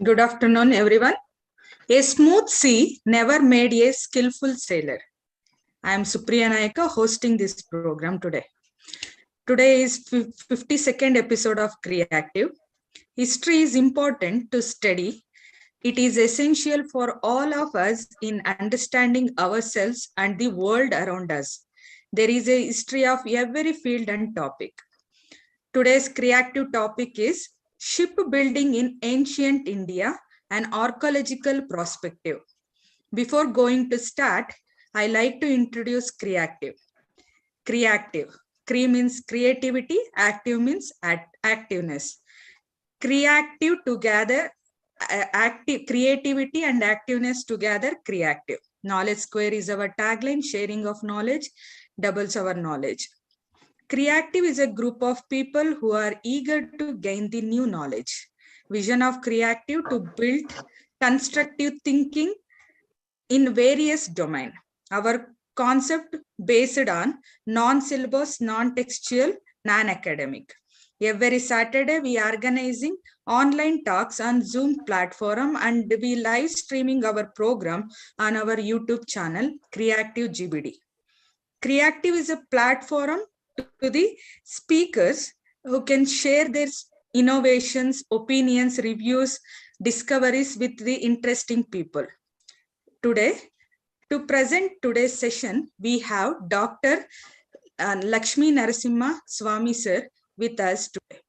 Good afternoon, everyone. A smooth sea never made a skillful sailor. I am Supriya Nayaka hosting this program today. Today is 52nd episode of Creative. History is important to study. It is essential for all of us in understanding ourselves and the world around us. There is a history of every field and topic. Today's creative topic is shipbuilding in ancient India, an archaeological perspective. Before going to start, I like to introduce creative. Creative. Cre means creativity, active means activeness. Creative together, active creativity and activeness together, creative. Knowledge square is our tagline, sharing of knowledge doubles our knowledge. Creative is a group of people who are eager to gain the new knowledge. Vision of creative to build constructive thinking in various domains. Our concept based on non-syllabus, non-textual, non-academic. Every Saturday, we are organizing online talks on Zoom platform and we live streaming our program on our YouTube channel, Creative GBD. Creative is a platform to the speakers who can share their innovations, opinions, reviews, discoveries with the interesting people. Today, to present today's session, we have Dr. Lakshmi Narasimha Swami sir with us today.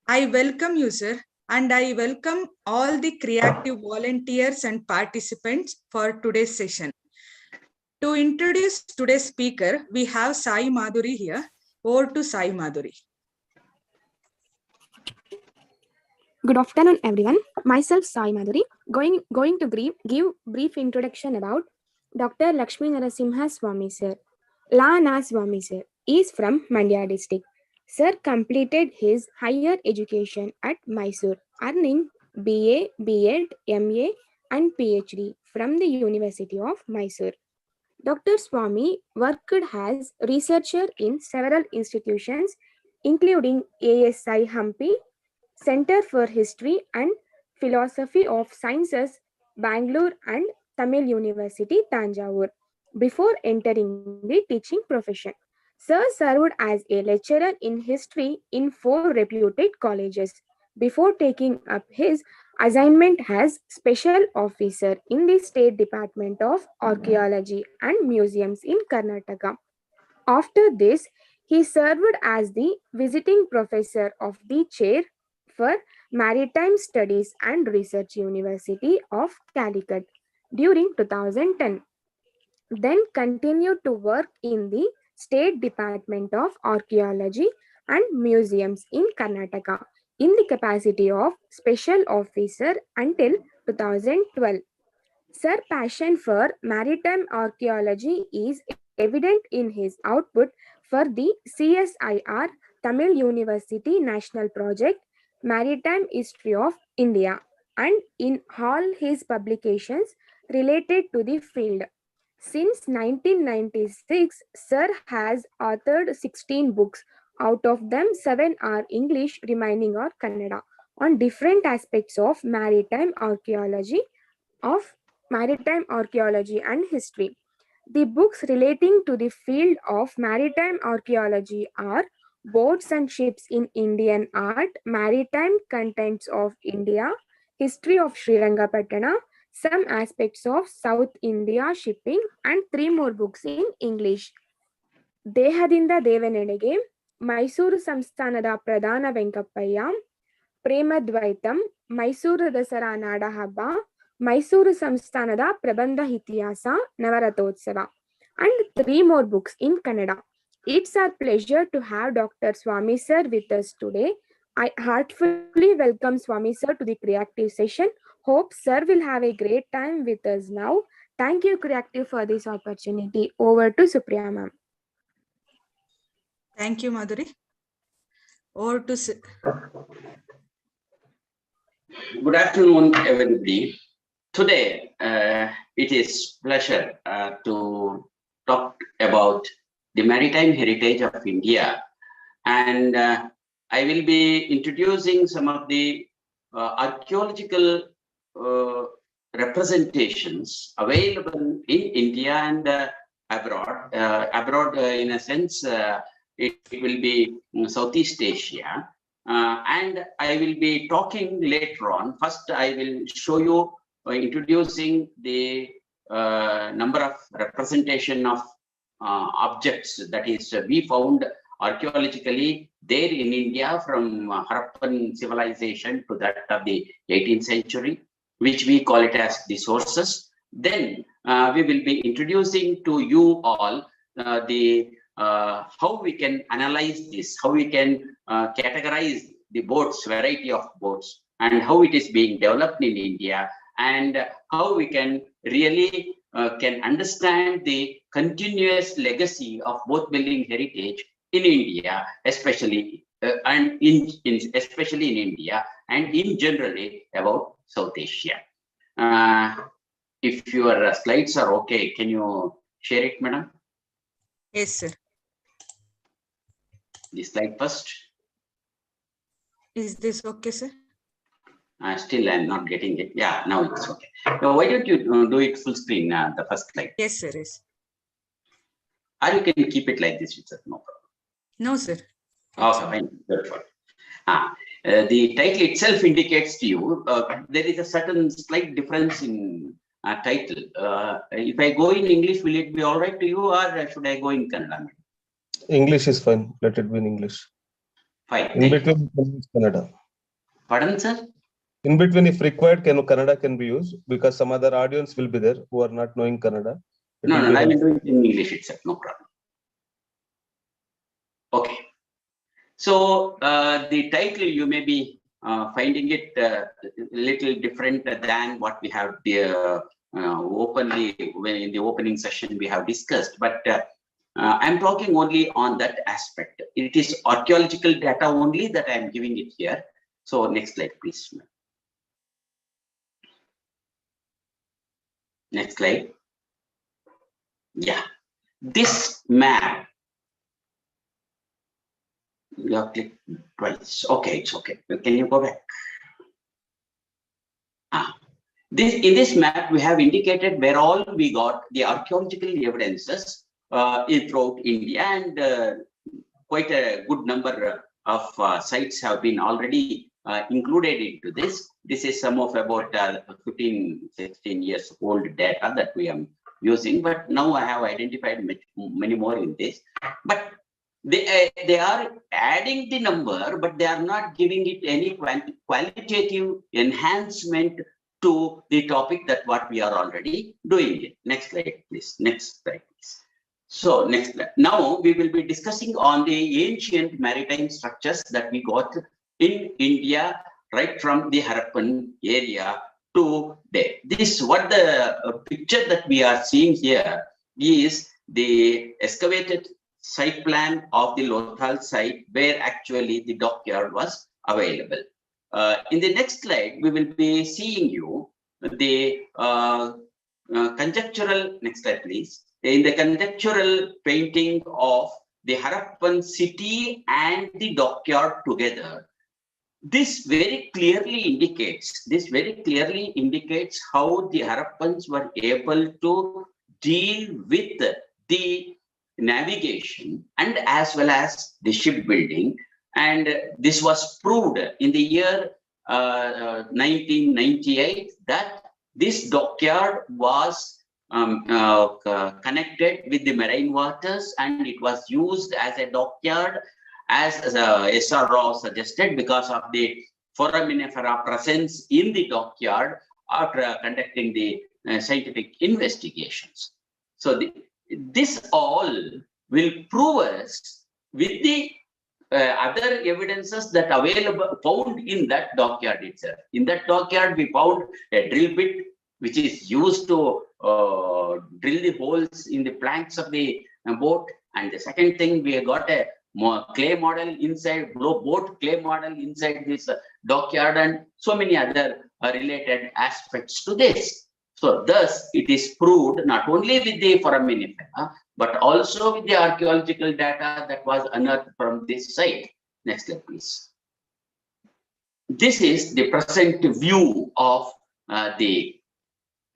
I welcome you, sir, and I welcome all the creative volunteers and participants for today's session. To introduce today's speaker, we have Sai Madhuri here. Over to Sai Madhuri. Good afternoon, everyone. Myself, Sai Madhuri, going to give brief introduction about Dr. Lakshmi Narasimha Swami sir. Lana Swami sir is from Mandya district. Sir completed his higher education at Mysore, earning BA, B.Ed, MA, and PhD from the University of Mysore. Dr. Swami worked as researcher in several institutions, including ASI Hampi, Center for History and Philosophy of Sciences, Bangalore, and Tamil University, Tanjavur, before entering the teaching profession. Sir served as a lecturer in history in 4 reputed colleges before taking up his assignment as special officer in the State Department of Archaeology and Museums in Karnataka. After this, he served as the visiting professor of the chair for Maritime Studies and Research University of Calicut during 2010. Then continued to work in the State Department of Archaeology and Museums in Karnataka in the capacity of Special Officer until 2012. Sir passion for maritime archaeology is evident in his output for the CSIR Tamil University National Project Maritime History of India and in all his publications related to the field. Since 1996, Sir has authored 16 books. Out of them, 7 are English, remaining are Kannada, on different aspects of maritime archaeology and history. The books relating to the field of maritime archaeology are Boats and Ships in Indian Art, Maritime Contents of India, History of Srirangapatana, some aspects of South India shipping, and 3 more books in English. ದೇಹದಿಂದ ದೇವನೆಡೆಗೆ, ಮೈಸೂರು ಸಂಸ್ಥಾನದ ಪ್ರಧಾನ ವೆಂಕಪ್ಪಯ್ಯ, ಪ್ರೇಮದ್ವೈತಂ, ಮೈಸೂರು ದಸರಾ ನಾಡಹಬ್ಬ, ಮೈಸೂರು ಸಂಸ್ಥಾನದ ಪ್ರಬಂಧ ಇತಿಹಾಸ, ನವರಥೋತ್ಸವ, and 3 more books in Kannada. It's our pleasure to have Dr. Swami sir with us today. I heartfully welcome Swami sir to the Creative session. Hope sir will have a great time with us now. Thank you, Creative, for this opportunity. Over to Supriya ma'am. Thank you, Madhuri. Over to Good afternoon, everybody. Today, it is pleasure to talk about the maritime heritage of India, and I will be introducing some of the archaeological representations available in India and abroad. In a sense, it will be Southeast Asia. And I will be talking later on. First, I will show you introducing the number of representation of objects that is we found archaeologically there in India from Harappan civilization to that of the 18th century, which we call it as the sources. Then we will be introducing to you all how we can analyze this, how we can categorize the boats, variety of boats, and how it is being developed in India, and how we can really can understand the continuous legacy of boat building heritage in India, especially especially in India, and in generally about South Asia. If your slides are okay, can you share it, madam? Yes, sir. The slide first. Is this okay, sir? Still, I'm not getting it. Yeah, now it's okay. Now, why don't you do it full screen, the first slide? Yes, sir. Yes. Or you can keep it like this, sir. No problem. No, sir. Okay, fine. Beautiful. The title itself indicates to you there is a certain slight difference in title. If I go in English, will it be all right to you, or should I go in Kannada? English is fine. Let it be in English. Fine. In between, Kannada. Pardon, sir? In between, if required, Kannada can be used because some other audience will be there who are not knowing Kannada. No, I will do it in English itself. No problem. Okay. So the title, you may be finding it a little different than what we have openly in the opening session we have discussed. But I'm talking only on that aspect. It is archaeological data only that I'm giving it here. So next slide, please. Next slide. Yeah, this map. You have clicked twice. Okay, it's okay. Can you go back? In this map, we have indicated where all we got the archaeological evidences throughout India, and quite a good number of sites have been already included into this. This is some of about 15, 16 years old data that we are using, but now I have identified many more in this. But they are adding the number, but they are not giving it any qualitative enhancement to the topic that what we are already doing it. Next slide, please. Next slide, please. So next slide. Now we will be discussing on the ancient maritime structures that we got in India, right from the Harappan area to there. This what the picture that we are seeing here is the excavated site plan of the Lothal site where actually the dockyard was available. In the next slide, we will be seeing you the conjectural, next slide please, in the conjectural painting of the Harappan city and the dockyard together. This very clearly indicates how the Harappans were able to deal with the navigation and as well as the shipbuilding, and this was proved in the year 1998 that this dockyard was connected with the marine waters, and it was used as a dockyard as SRO suggested because of the foraminifera presence in the dockyard after conducting the scientific investigations. So this all will prove us with the other evidences that available found in that dockyard itself. In that dockyard, we found a drill bit which is used to drill the holes in the planks of the boat. And the second thing, we got a clay model inside, boat clay model inside this dockyard, and so many other related aspects to this. So thus, it is proved not only with the foraminifera, but also with the archaeological data that was unearthed from this site. Next slide, please. this is the present view of the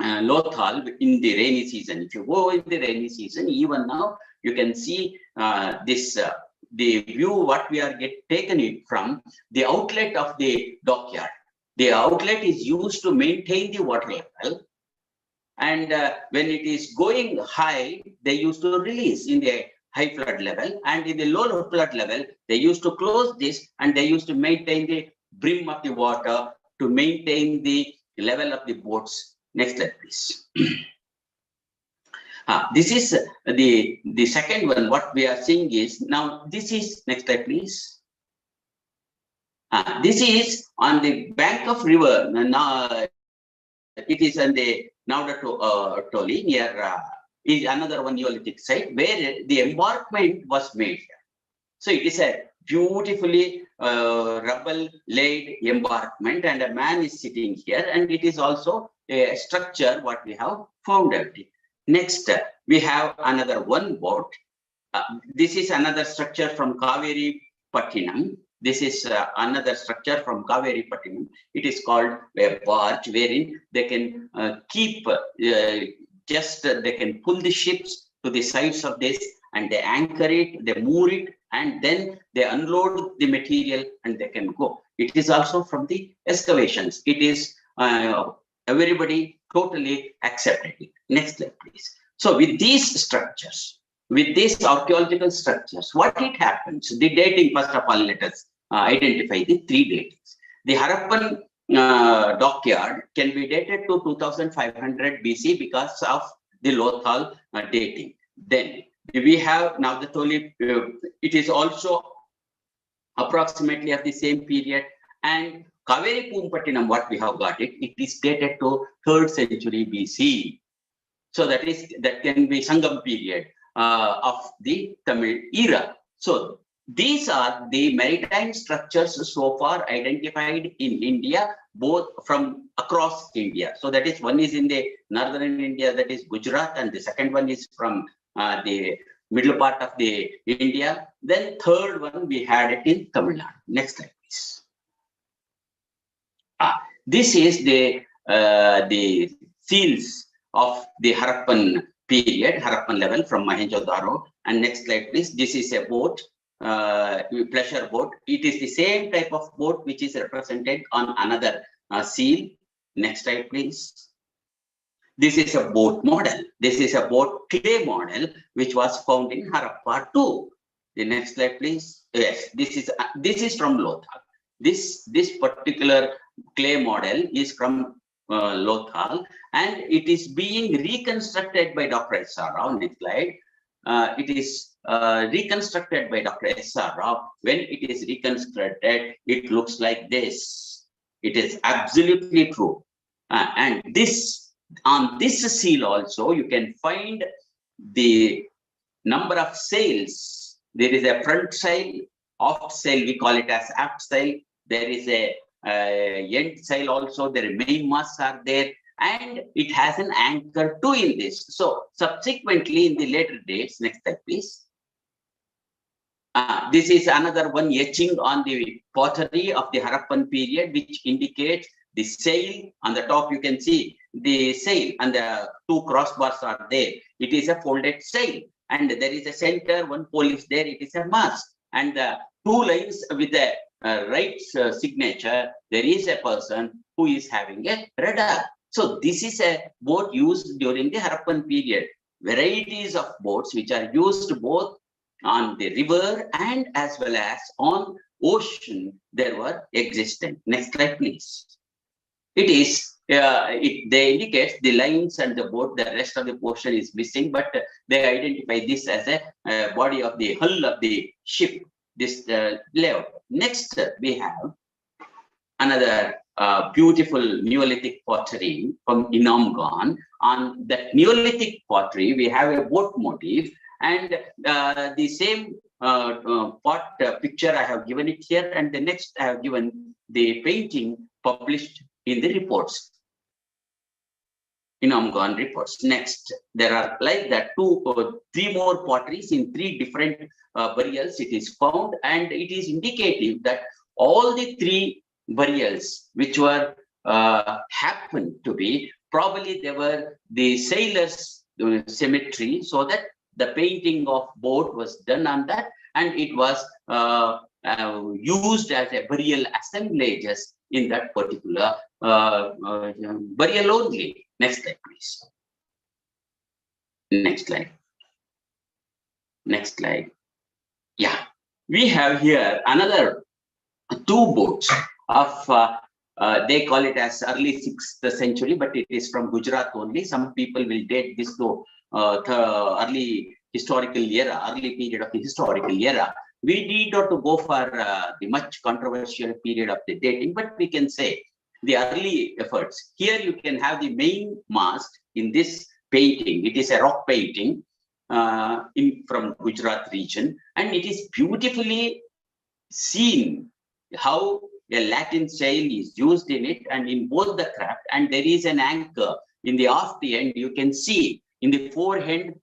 Lothal in the rainy season. If you go in the rainy season, even now you can see this the view what we are taken it from the outlet of the dockyard. The outlet is used to maintain the water level, and when it is going high, they used to release in the high flood level, and in the low flood level, they used to close this, and they used to maintain the brim of the water to maintain the level of the boats. Next slide, please. This is the second one. What we are seeing is now this is next slide, please. This is on the bank of river. Now it is on the Toli near is another one Neolithic site where the embankment was made. So it is a beautifully rubble laid embankment, and a man is sitting here, and it is also a structure what we have found out. Next, we have another one boat. This is another structure from Kaveri Pattinam. This is another structure from Kaveri Pattinam. It is called a barge, wherein they can keep they can pull the ships to the sides of this, and they anchor it, they moor it, and then they unload the material and they can go. It is also from the excavations. It is everybody totally accepted it. Next slide, please. So with these structures, with these archaeological structures, what it happens? The dating, first of all, let us identify the three datings. The Harappan dockyard can be dated to 2500 BC because of the Lothal dating. Then we have now the Toli, it is also approximately of the same period, and Kaveri Pumpattinam, what we have got it is dated to 3rd century BC. So that can be Sangam period of the Tamil era. So these are the maritime structures so far identified in India, both from across India. So that is, one is in the northern India, that is Gujarat, and the second one is from the middle part of the India. Then third one we had it in Tamil Nadu. Next slide, please. This is the seals of the Harappan period, Harappan level from Mohenjo-daro. And next slide, please. This is a boat, pleasure boat. It is the same type of boat which is represented on another seal. Next slide, please. This is a boat model. This is a boat clay model which was found in Harappa too. The next slide, please. Yes, this is from Lothal. This particular clay model is from Lothal, and it is being reconstructed by Dr. S.R. Rao. Next slide. It is reconstructed by Dr. S.R. Rao. When it is reconstructed, it looks like this. It is absolutely true. And on this seal also, you can find the number of sails. There is a front sail, aft sail, we call it as aft sail. There is a end sail also, the main masts are there, and it has an anchor too in this. So subsequently in the later dates, next slide please. This is another one etching on the pottery of the Harappan period, which indicates the sail. On the top you can see the sail, and the two crossbars are there. It is a folded sail, and there is a center, one pole is there, it is a mast, and the two lines with the right signature, there is a person who is having a radar. So this is a boat used during the Harappan period. Varieties of boats which are used both on the river and as well as on ocean, there were existent. Next slide, please. It is, they indicate the lines and the boat, the rest of the portion is missing, but they identify this as a body of the hull of the ship, this layout. Next, we have another beautiful Neolithic pottery from Inamgan. On that Neolithic pottery, we have a boat motif, and the same pot picture I have given it here, and the next I have given the painting published in the reports, Inamgan reports. Next, there are like that 2 or 3 more potteries in 3 different burials it is found, and it is indicative that all the 3 burials which were happened to be, probably they were the sailors' cemetery, so that the painting of boat was done on that, and it was used as a burial assemblages in that particular burial only. Next slide, please. Next slide. Next slide. Yeah, we have here another two boats of they call it as early 6th century, but it is from Gujarat only. Some people will date this to the early historical era, early period of the historical era. We need not to go for the much controversial period of the dating, but we can say the early efforts. Here you can have the main mast in this painting. It is a rock painting from Gujarat region, and it is beautifully seen how a Latin sail is used in it and in both the craft, and there is an anchor in the aft end. You can see in the forend,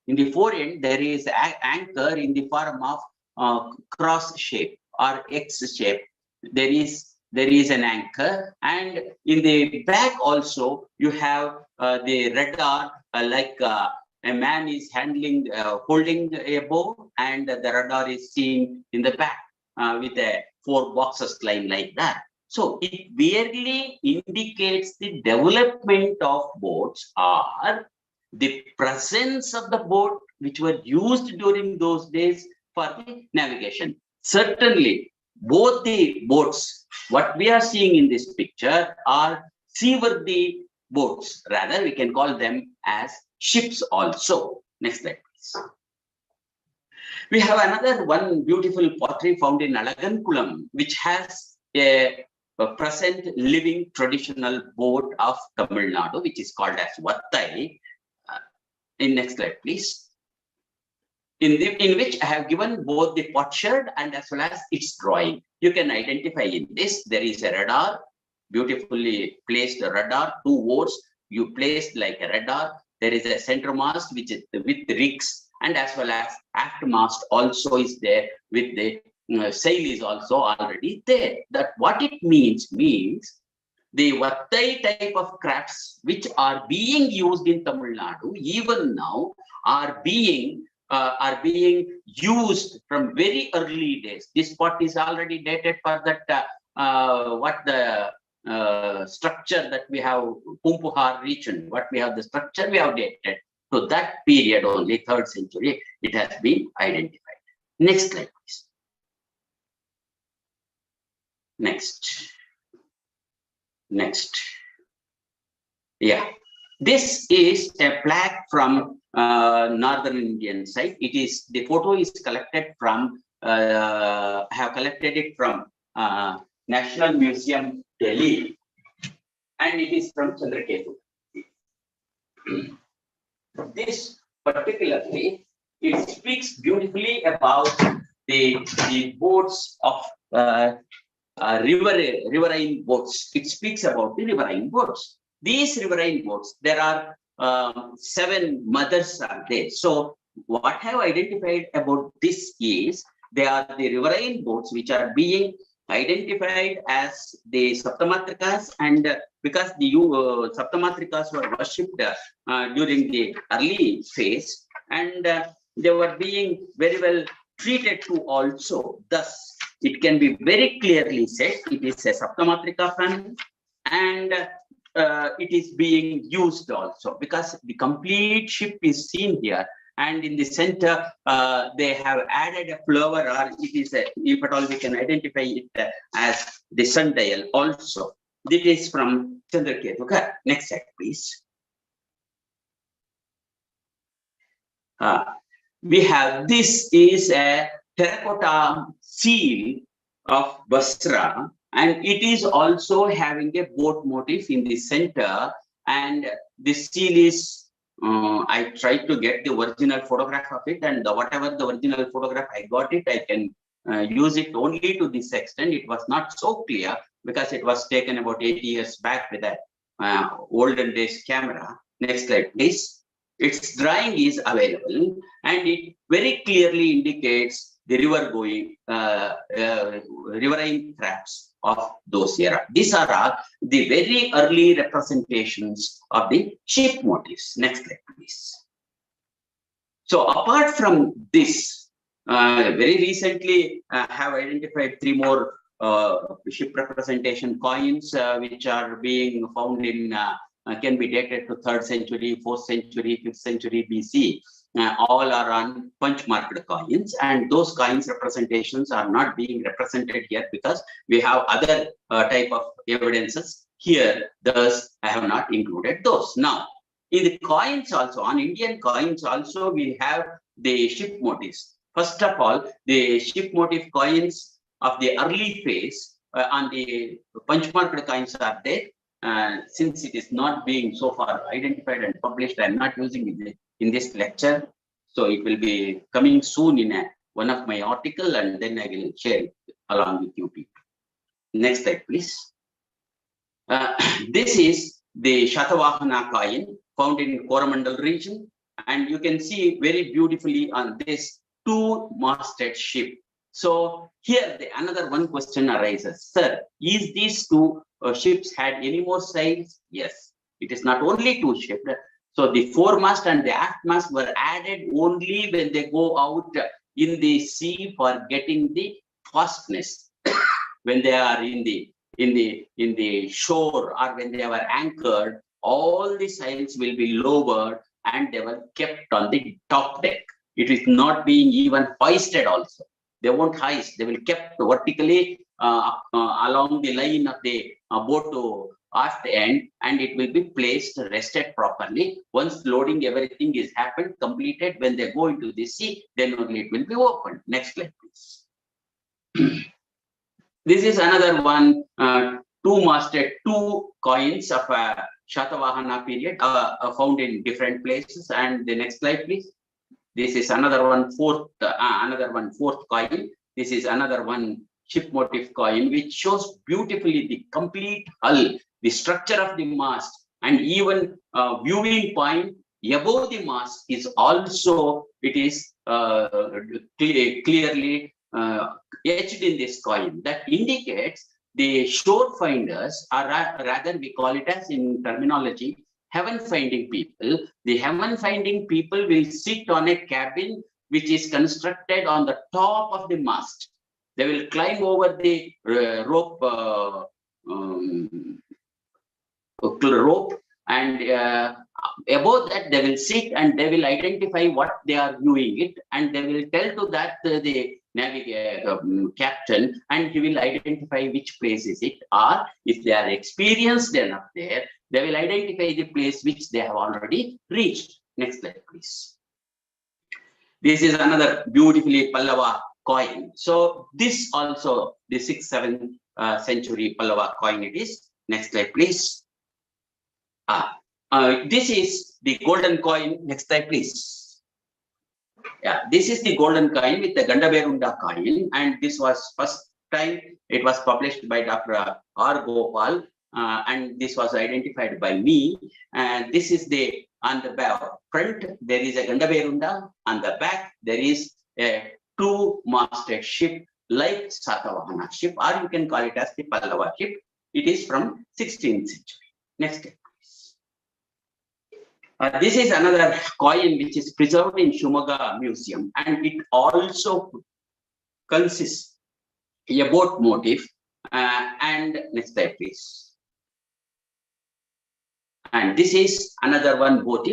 in the forend there is an anchor in the form of cross shape or X shape. There is an anchor, and in the back also you have the radar, like a man is handling, holding a bow, and the radar is seen in the back with a 4 boxes line like that. So it barely indicates the development of boats or the presence of the boat which were used during those days for the navigation. Certainly, both the boats, what we are seeing in this picture, are seaworthy boats. Rather, we can call them as ships also. Next slide, please. We have another one beautiful pottery found in Alagankulam, which has a present living traditional boat of Tamil Nadu, which is called as Vattai. In next slide, please. In which I have given both the potsherd and as well as its drawing. You can identify in this, there is a radar, beautifully placed radar, 2 oars, you placed like a radar. There is a center mast which is with rigs, and as well as aft mast also is there with the sail is also already there. That what it means the Vattai type of crafts which are being used in Tamil Nadu even now are being used from very early days. This spot is already dated for that what the structure that we have, Pumpuhar region, what we have the structure we have dated to that period only, 3rd century, it has been identified. Next slide, please. Next. Yeah, this is a plaque from northern Indian side. It is, the photo is collected from, I have collected it from National Museum, Delhi, and it is from Chandraketu. This particularly, it speaks beautifully about the boats of riverine boats. It speaks about the riverine boats. These riverine boats, there are 7 mothers are there. So what I have identified about this is, they are the riverine boats which are being identified as the Saptamatrikas, and because the Saptamatrikas were worshipped during the early phase, and they were being very well treated to also. Thus, it can be very clearly said it is a Saptamatrika family, and it is being used also because the complete ship is seen here. And in the center, they have added a flower, or it is a, if at all we can identify it as the sundial also. This is from Chandraketu. Okay. Next slide, please. We have, this is a terracotta seal of Basra, and it is also having a boat motif in the center, and this seal is I tried to get the original photograph of it, and whatever the original photograph I got it, I can use it only to this extent. It was not so clear because it was taken about 80 years back with a olden days camera. Next slide, please. Its drawing is available, and it very clearly indicates the river going, riverine crafts of those era. These are the very early representations of the ship motifs. Next slide, please. So apart from this, very recently have identified 3 more ship representation coins which are being found in can be dated to 3rd century, 4th century, 5th century BC. All are on punch marked coins, and those coins representations are not being represented here because we have other type of evidences here. Thus, I have not included those. Now, in the coins also, on Indian coins also, we have the ship motifs. First of all, the ship motif coins of the early phase on the punch marked coins are there. Since it is not being so far identified and published, I am not using it in this lecture. So it will be coming soon in one of my article, and then I will share it along with you people. Next slide, please. This is the Shatavahana coin found in Coromandel region, and you can see very beautifully on this 2-masted ship. So here another one question arises, sir, is these 2 ships had any more sides? Yes, it is not only 2 ships. So the foremast and the aftmast were added only when they go out in the sea for getting the fastness. When they are in the shore, or when they were anchored, all the sails will be lowered and they were kept on the top deck. It is not being even hoisted also. They won't hoist. They will kept vertically along the line of the boat to aft end, and it will be placed, rested properly. Once loading, everything is happened, completed. When they go into the sea, then only it will be opened. Next slide, please. This is another one, 2-masted 2 coins of Shatavahana period found in different places. And the next slide, please. This is another one, 4th coin. This is another one, ship motif coin, which shows beautifully the complete hull, the structure of the mast, and even viewing point above the mast is also, it is clearly etched in this coin. That indicates the shore finders, or rather we call it as in terminology, heaven finding people. The heaven finding people will sit on a cabin which is constructed on the top of the mast. They will climb over the rope, and above that they will sit and they will identify what they are viewing it, and they will tell to that the navigator captain, and he will identify which place is it, or if they are experienced enough there, they will identify the place which they have already reached. Next slide, please. This is another beautifully Pallava coin. So this also the 6th, 7th century Pallava coin it is. Next slide, please. This is the golden coin. Next slide, please. Yeah, this is the golden coin with the Gandaberunda coin, and this was first time it was published by Dr. R. Gopal, and this was identified by me. And this is the, on the front there is a Gandaberunda, on the back there is a 2-masted ship like Satavahana ship, or you can call it as the Pallava ship. It is from 16th century. Next slide, please. This is another coin which is preserved in Shumaga Museum, and it also consists a boat motif. And next slide, please. And this is another one boat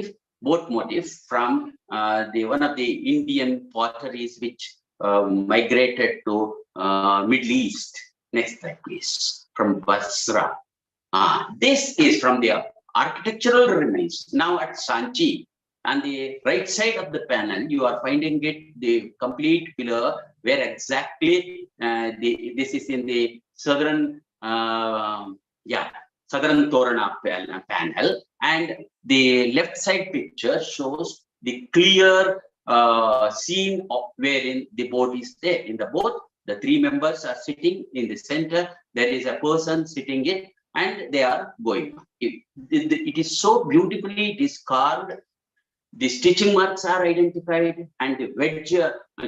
motif from one of the Indian potteries which migrated to Middle East. Next slide, please. From Basra. This is from the architectural remains now at Sanchi. On the right side of the panel, you are finding it, the complete pillar where exactly this is in the southern southern Torana panel, and the left side picture shows the clear scene of wherein the boat is there. In the boat, the 3 members are sitting in the center. There is a person sitting in, and they are going. It is so beautifully, it is carved The stitching marks are identified, and the wedge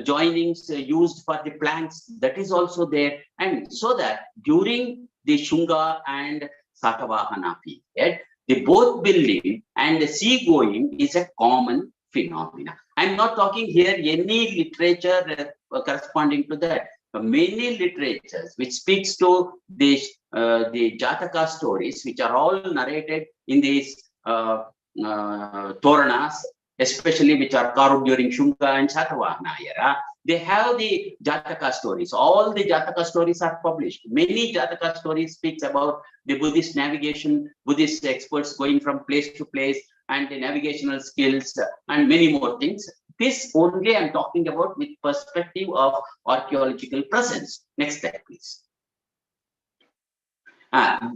joinings used for the planks, that is also there. And so that during the Shunga and Satavahana period, the boat building and the sea going is a common phenomena. I'm not talking here any literature corresponding to that. Many literatures which speaks to the Jataka stories, which are all narrated in these Toranas, especially which are carved during Shunga and Satavahana era, they have the Jataka stories. All the Jataka stories are published. Many Jataka stories speaks about the Buddhist navigation, Buddhist experts going from place to place, and the navigational skills, and many more things. This only I'm talking about with perspective of archaeological presence. Next slide, please.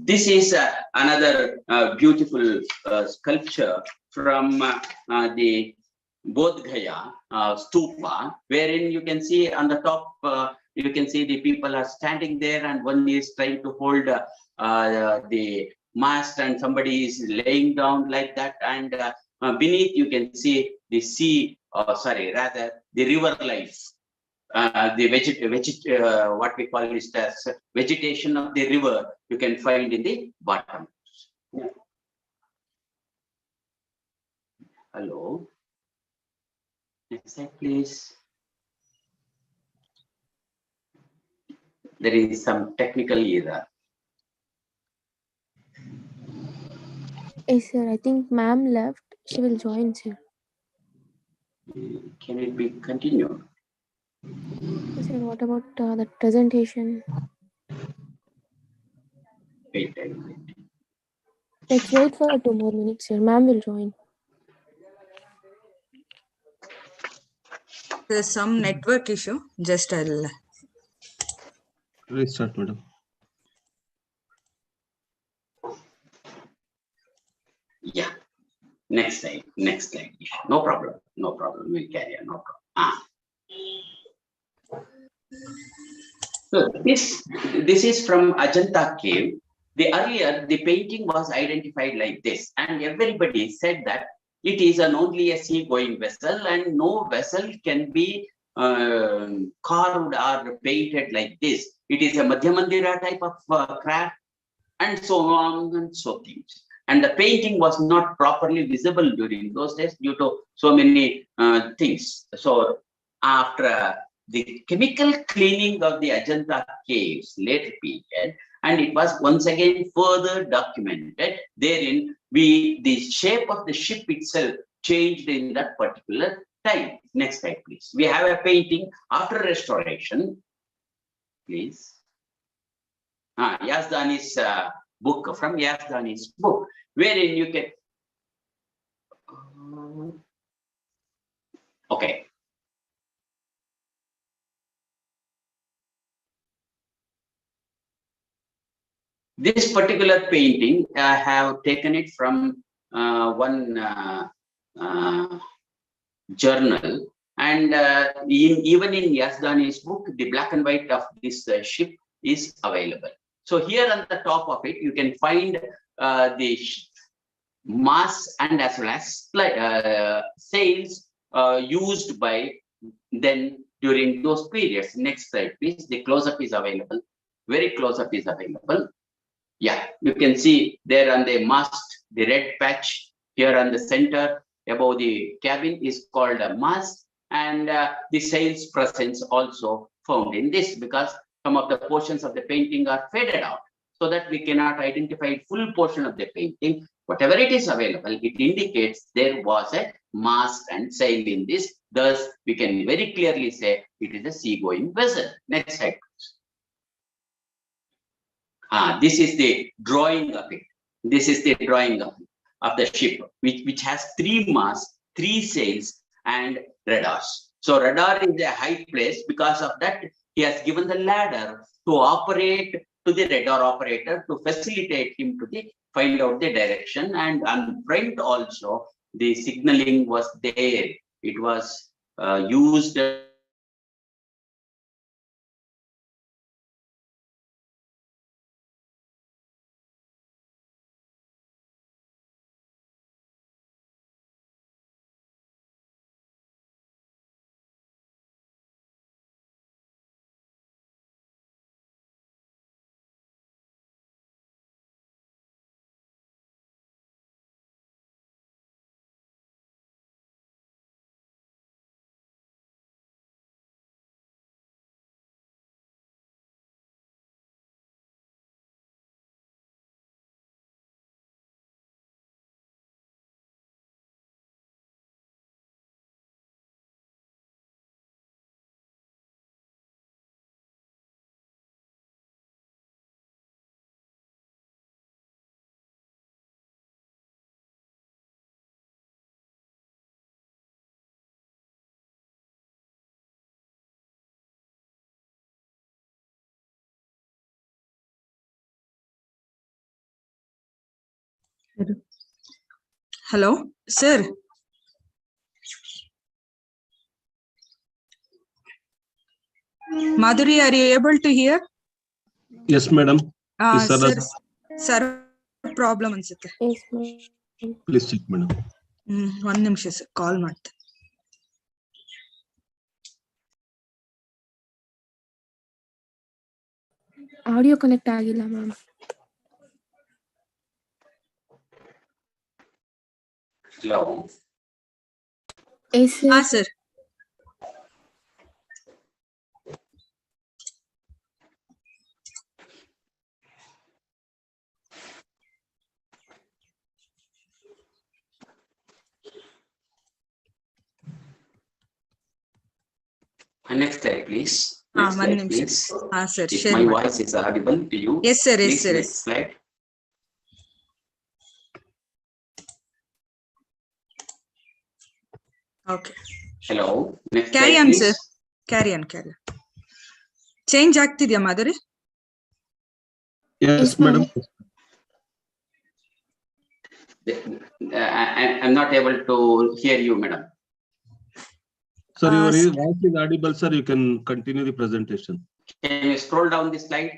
This is another beautiful sculpture from the Bodh Gaya stupa, wherein you can see on the top, you can see the people are standing there, and one is trying to hold the mast, and somebody is laying down like that, and beneath you can see the sea, rather the river life. What we call is as vegetation of the river, you can find in the bottom. Yeah. Hello. Next slide, please. There is some technical error. Yes, sir. I think ma'am left. She will join, sir. Can it be continued? Sir, what about the presentation? Wait. Let's wait for 2 more minutes, sir. Ma'am will join. There's some network issue. Just I'll Restart, madam. Yeah. Next slide. No problem. We'll carry on. No problem. So this is from Ajanta cave. The painting was identified like this, and everybody said that it is only a sea-going vessel, and no vessel can be carved or painted like this. It is a Madhya Mandira type of craft, and so on and so things. And the painting was not properly visible during those days due to so many things. So after the chemical cleaning of the Ajanta caves later period, and it was once again further documented, therein the shape of the ship itself changed in that particular time. Next slide, please. We have a painting after restoration, please. Yazdani's book, from Yazdani's book, wherein you can okay. This particular painting, I have taken it from one journal, and even in Yazdani's book, the black and white of this ship is available. So here on the top of it, you can find the masts and as well as sails used by then during those periods. Next slide, please. The close-up is available. Very close-up is available. Yeah, you can see there on the mast, the red patch here on the center above the cabin is called a mast, and the sails presence also found in this, because some of the portions of the painting are faded out, so that we cannot identify full portion of the painting. Whatever it is available, it indicates there was a mast and sail in this. Thus, we can very clearly say it is a sea-going vessel. Next slide, please. This is the drawing of it. This is the drawing of the ship, which has 3 masts, 3 sails, and radars. So radar is a high place. Because of that, he has given the ladder to operate to the radar operator to facilitate him to find out the direction. And on front also, the signaling was there. It was used Hello, sir. Madhuri, are you able to hear? Yes, madam. Sir, problem ಅನ್ಸುತ್ತೆ. Yes, ma'am. Please check, madam. ಒಂದು ನಿಮಿಷ sir, ಕಾಲ್ ಮಾಡ್ತೆ. Audio connect ಆಗಿಲ್ಲ ma'am. Hello. Yes, sir. sir. Next slide, please. Next one slide, ನಿಮಿಷ. please. sir, If share my ಮಾಡಿ. voice is audible to you. Yes, sir. Yes, please, sir. next slide. Okay. Hello. Next Carry slide, on, please. sir. Carry on. Change ಆಗ್ತಿದ್ಯಾ Madhuri? Yes, madam. I'm not able to hear you, madam. Sir, your voice is audible, sir. You can continue the presentation. Can you scroll down the slide?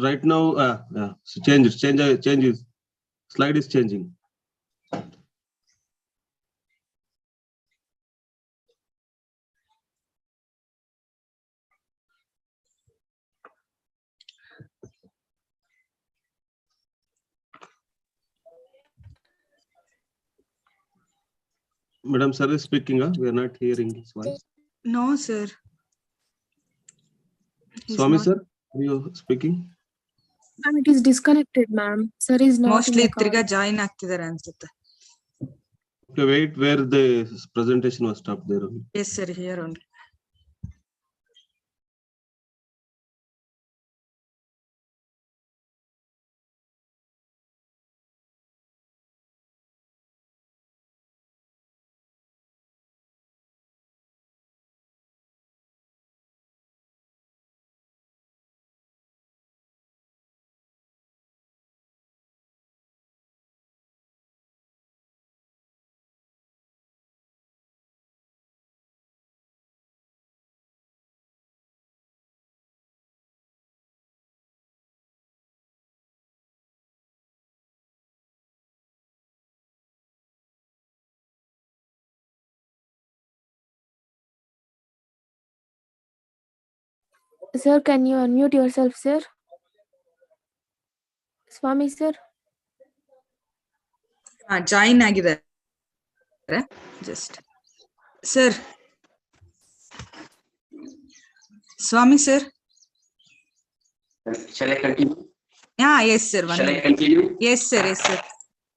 Right now, so changes. Slide is changing. Madam, sir is speaking. We are not hearing his voice. No, sir. Swami, sir, are you speaking? Ma'am, it is disconnected, ma'am. Sir is not Mostly in the call. ತಿರ್ಗಾ join ಆಗ್ತಿದ್ದಾರೆ ಅನ್ಸುತ್ತೆ. Okay, wait, where the presentation was stopped there only. Yes, sir. Here only. Sir, can you unmute yourself, sir? Swami, sir. Join ಆಗಿದ್ದಾರೆ. Just. Sir. Swami, sir. Shall I continue? Yes, sir. Shall I continue? Yes, sir. Yes, sir.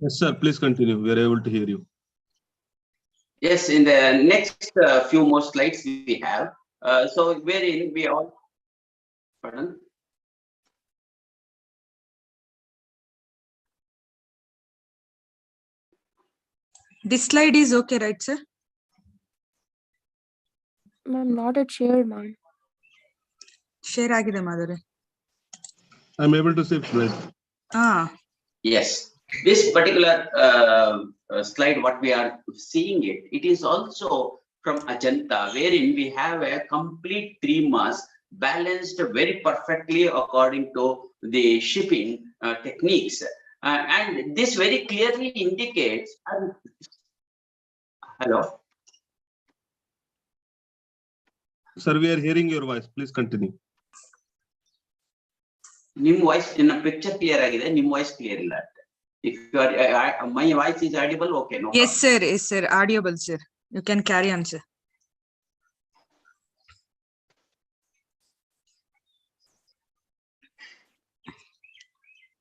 Yes, sir. Please continue. We are able to hear you. Yes, in the next few more slides we have. So wherein we all, pardon? This slide is okay, right, sir? Ma'am, not at shared, ma'am. Share ಆಗಿದೆ Madhuri. I'm able to see slide. Yes, this particular slide, what we are seeing it is also from Ajanta, wherein we have a complete 3 mass balanced very perfectly according to the shipping techniques. And this very clearly indicates, hello? Sir, we are hearing your voice. Please continue. Nim voice in a picture clear agide, nim voice clear illa. If you are, my voice is audible, okay, no? Yes, sir. Yes, sir. Audible, sir. You can carry on, sir.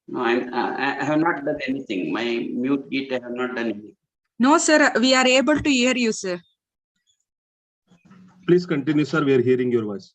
No, I have not done anything. My mute git, I have not done anything. No, sir. We are able to hear you, sir. Please continue, sir. We are hearing your voice.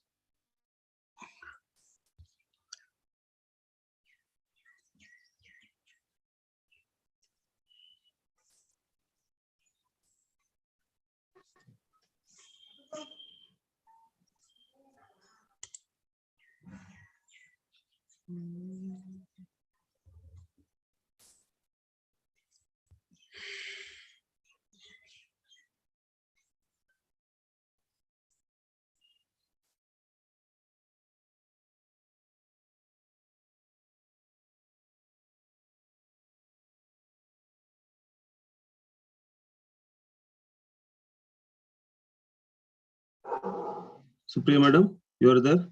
Supriya madam, you are there?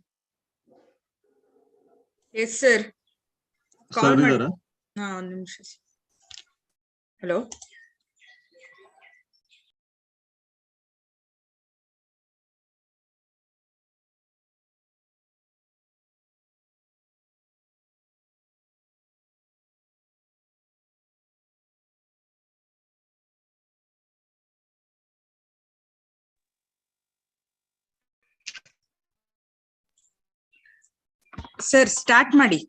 Yes, sir. Sir, madam. Hello. Sir, start ಮಾಡಿ.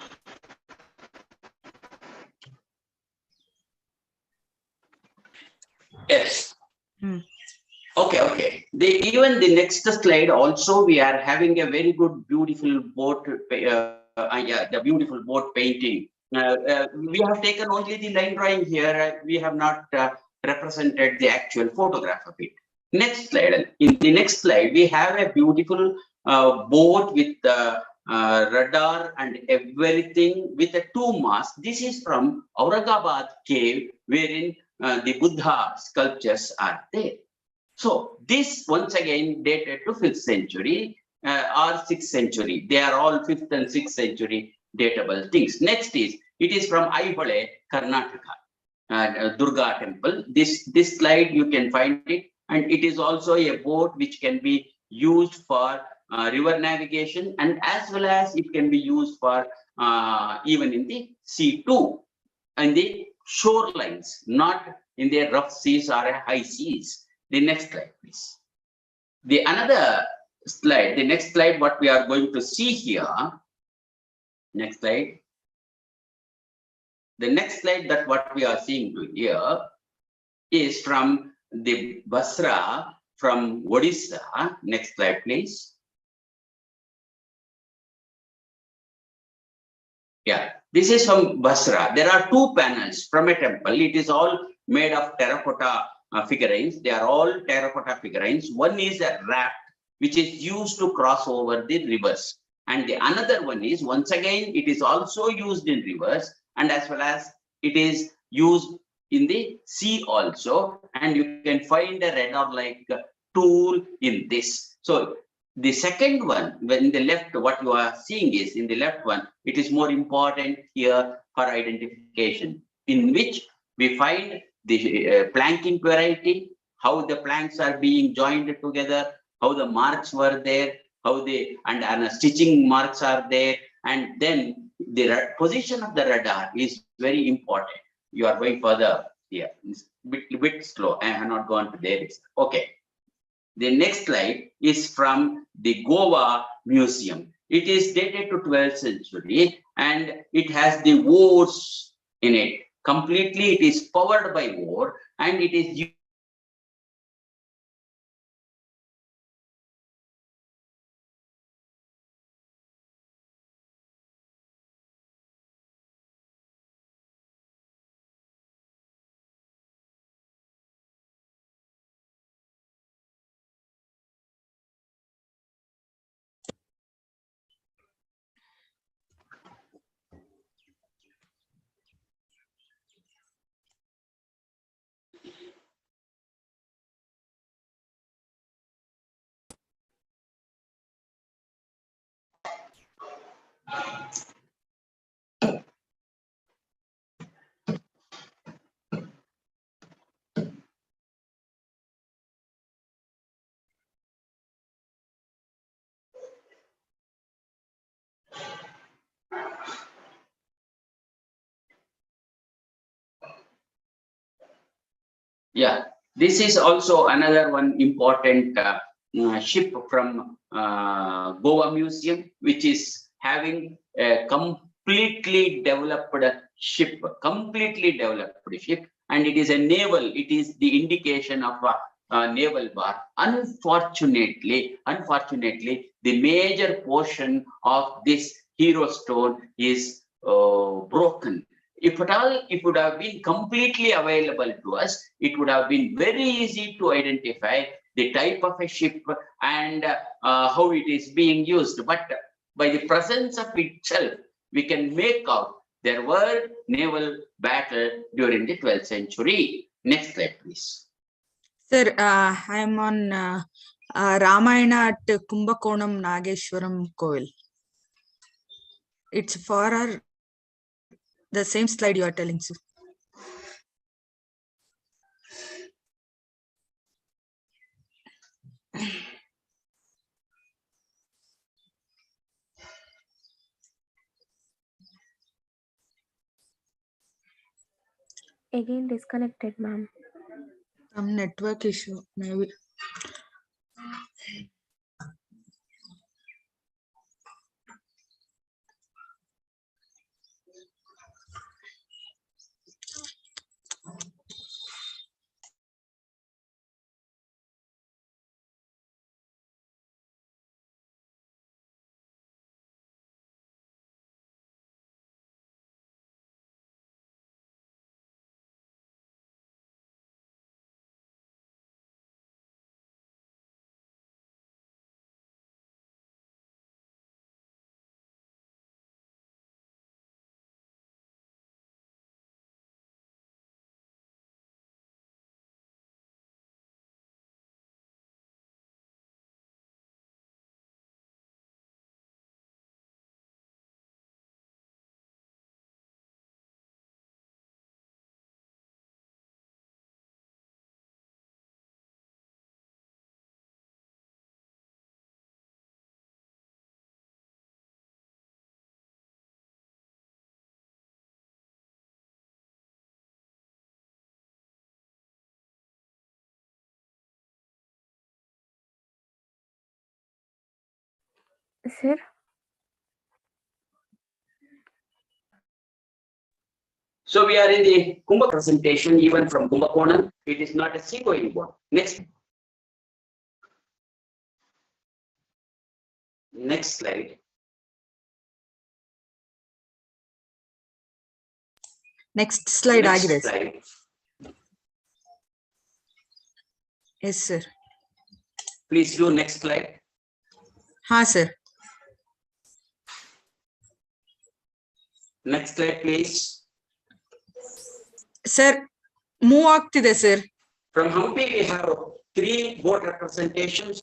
Yes. Okay. Even the next slide also, we are having a very good, beautiful boat. The beautiful boat painting. We have taken only the line drawing here. We have not represented the actual photograph of it. Next slide. In the next slide, we have a beautiful boat with radar and everything with a 2 masts. This is from Aurangabad cave, wherein the Buddha sculptures are there. So this once again dated to 5th century or 6th century. They are all 5th and 6th century datable things. Next is, it is from Aihole, Karnataka, Durga temple. This slide you can find it, and it is also a boat which can be used for river navigation, and as well as it can be used for even in the sea too, and the shorelines, not in the rough seas or high seas. The next slide, please. The next slide, what we are going to see here. Next slide. The next slide that what we are seeing here is from the Basra, from Odisha. Next slide, please. Yeah, this is from Basra. There are 2 panels from a temple. It is all made of terracotta figurines. They are all terracotta figurines. One is a raft which is used to cross over the rivers, and the another one is, once again, it is also used in rivers, and as well as it is used in the sea also, and you can find a radar like tool in this. So the second one, when the left, what you are seeing is in the left one, it is more important here for identification, in which we find the planking variety, how the planks are being joined together, how the marks were there, how they and stitching marks are there, and then the position of the radar is very important. You are going further here. It's bit slow. I have not gone to there. Okay. The next slide is from the Goa Museum. It is dated to 12th century, and it has the oars in it. Completely, it is powered by oar, and it is Yeah, this is also another one important ship from Goa Museum, which is having a completely developed ship, and it is a naval. It is the indication of a naval bar. Unfortunately, the major portion of this hero stone is broken. If at all, it would have been completely available to us, it would have been very easy to identify the type of a ship and how it is being used. But by the presence of itself, we can make out there were naval battle during the 12th century. Next slide, please. Sir, I am on Ramayana at Kumbakonam Nageshwaram Koil. It's for the same slide you are telling, sir. Again disconnected, ma'am. Some network issue, maybe. Sir, So we are in the Kumbha presentation, even from Kumbakonam. It is not a seagoing boat. Next slide. Next slide, Next Agnes. slide. Yes, sir. Please do next slide. Ha, sir. Next slide, please. Sir, move ಆಗ್ತಿದೆ, sir. From Hampi, we have 3 boat representations.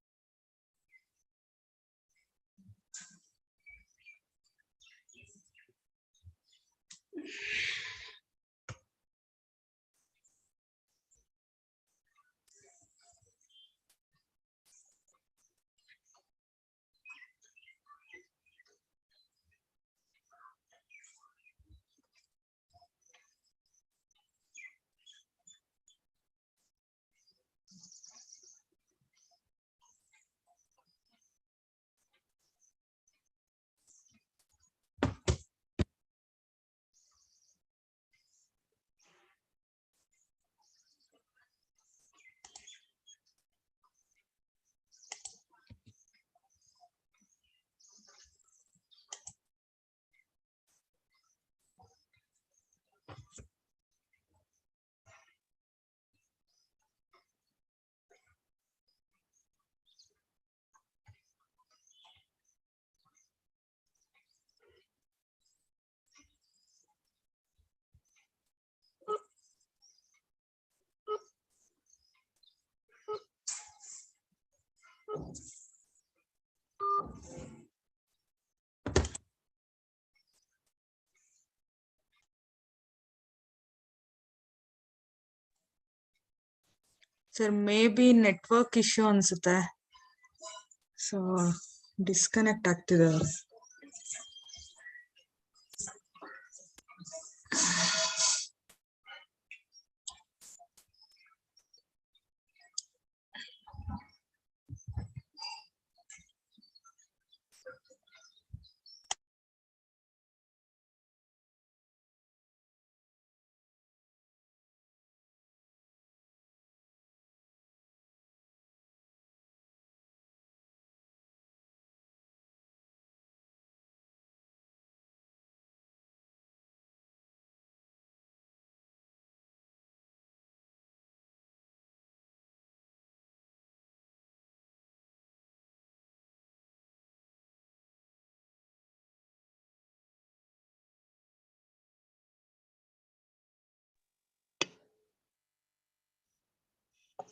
Sir, maybe network issue ಅನ್ಸುತ್ತೆ. So, disconnect ಆಗ್ತಿದೆ.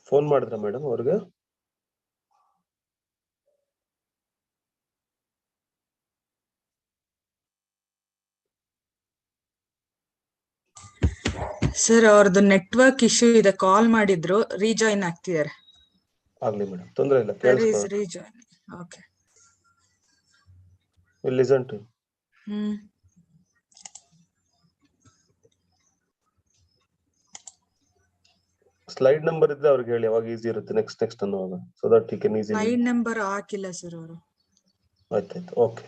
Phone ಮಾಡಿದ್ರ madam ಅವ್ರಿಗೆ? Sir ಅವ್ರದ್ದು network issue ಇದೆ, call ಮಾಡಿದ್ರು, rejoin ಆಗ್ತಿದ್ದಾರೆ. ಆಗ್ಲಿ ಮೇಡಮ್, ತೊಂದರೆ ಇಲ್ಲ, rejoin. Okay, listen to. Slide number ಇದ್ರೆ ಅವ್ರಿಗೆ ಹೇಳಿ, ಅವಾಗ ಈಸಿ ಇರುತ್ತೆ ನೆಕ್ಸ್ಟ್ ಅನ್ನುವಾಗ, so that he can easily. Slide number ಹಾಕಿಲ್ಲ ಸರ್ ಅವರು. ಆಯ್ತಾಯ್ತು, okay.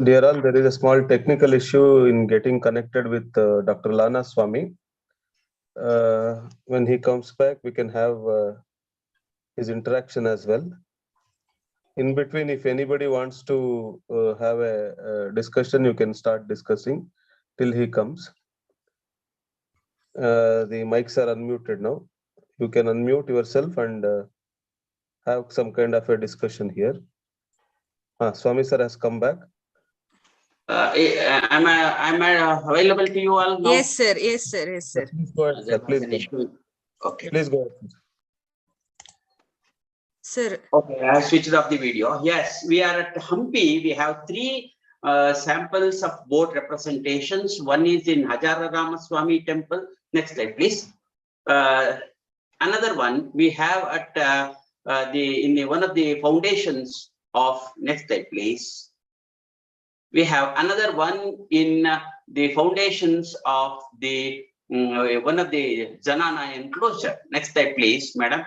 Dear all, there is a small technical issue in getting connected with Dr. Lana Swami. When he comes back, we can have his interaction as well. In between, if anybody wants to have a discussion, you can start discussing till he comes. The mics are unmuted now. You can unmute yourself and have some kind of a discussion here. Swami sir has come back. Am I available to you all now? Yes, sir. Yes, sir. Yes, sir. Please go ahead, sir. Please go ahead. Okay. Please go ahead. Sir. Okay, I switched off the video. Yes, we are at Hampi. We have three samples of boat representations. One is in Hajara Ramaswamy temple. Next slide, please. Another one we have at one of the foundations of, next slide, please. We have another one in the foundations of the one of the Zanana enclosure. Next slide, please, madam.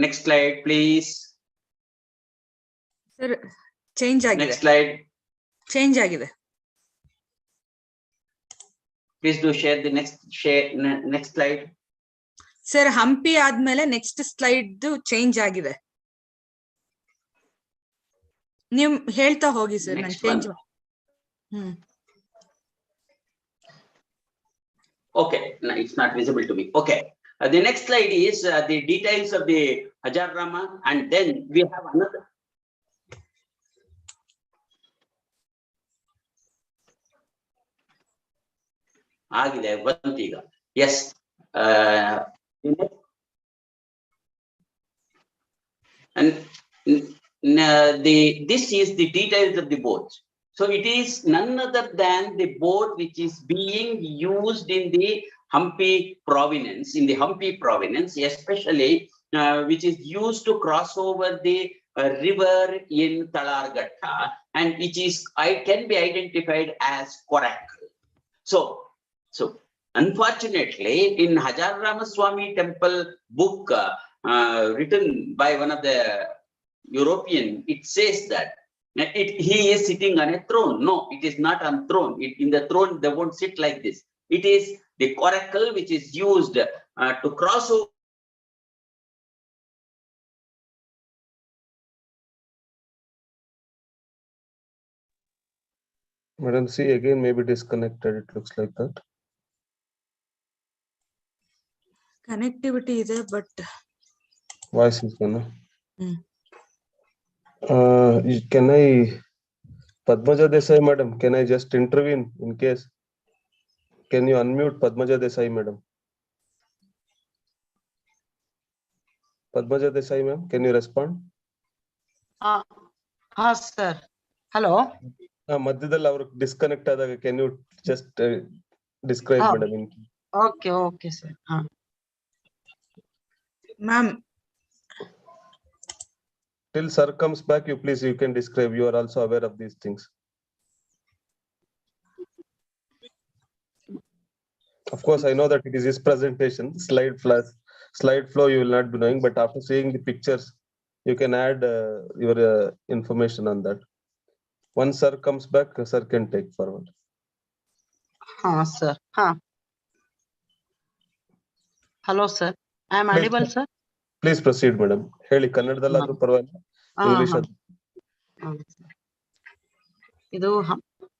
Next slide, please. Sir, change agide. Next slide. Change agide. Please do share the next slide. Sir, Hampi ಆದ್ಮೇಲೆ next slide change ಆಗಿದೆ. ನೀವು ಹೇಳ್ತಾ ಹೋಗಿ sir, ನಾನು change. Okay, no, it's not visible to me. Okay, the next slide is the details of the Hajar Rama, and then we have another. Agide bantiga. Yes. And this is the details of the boat. So it is none other than the boat which is being used in the Hampi province, especially which is used to cross over the river in Talarghatta, and which is can be identified as coracle. So unfortunately, in Hajar Ramaswamy temple book written by one of the European, it says that he is sitting on a throne. No, it is not on throne. In the throne, they won't sit like this. It is the coracle which is used to cross over. Madam, see again, maybe disconnected. It looks like that. Connectivity is there, but Voice is gonna. Mm. Can I, Padmaja Desai, madam? Can I just intervene in case? Can you unmute Padmaja Desai, madam? Padmaja Desai, ma'am, can you respond? Sir. Hello. Madhyadalli ಅವರು disconnect ಆದಾಗ can you just describe, madam? Okay, sir. ma'am, Till sir comes back, you can describe. You are also aware of these things. Of course, I know that it is his presentation. Slide flow you will not be knowing, but after seeing the pictures, you can add your information on that. Once sir comes back, sir can take forward. Sir. Hello, sir. I am audible, sir. Please proceed, madam. Heli kannadadalladru parವಾಗಿಲ್ಲ, English ಅದು.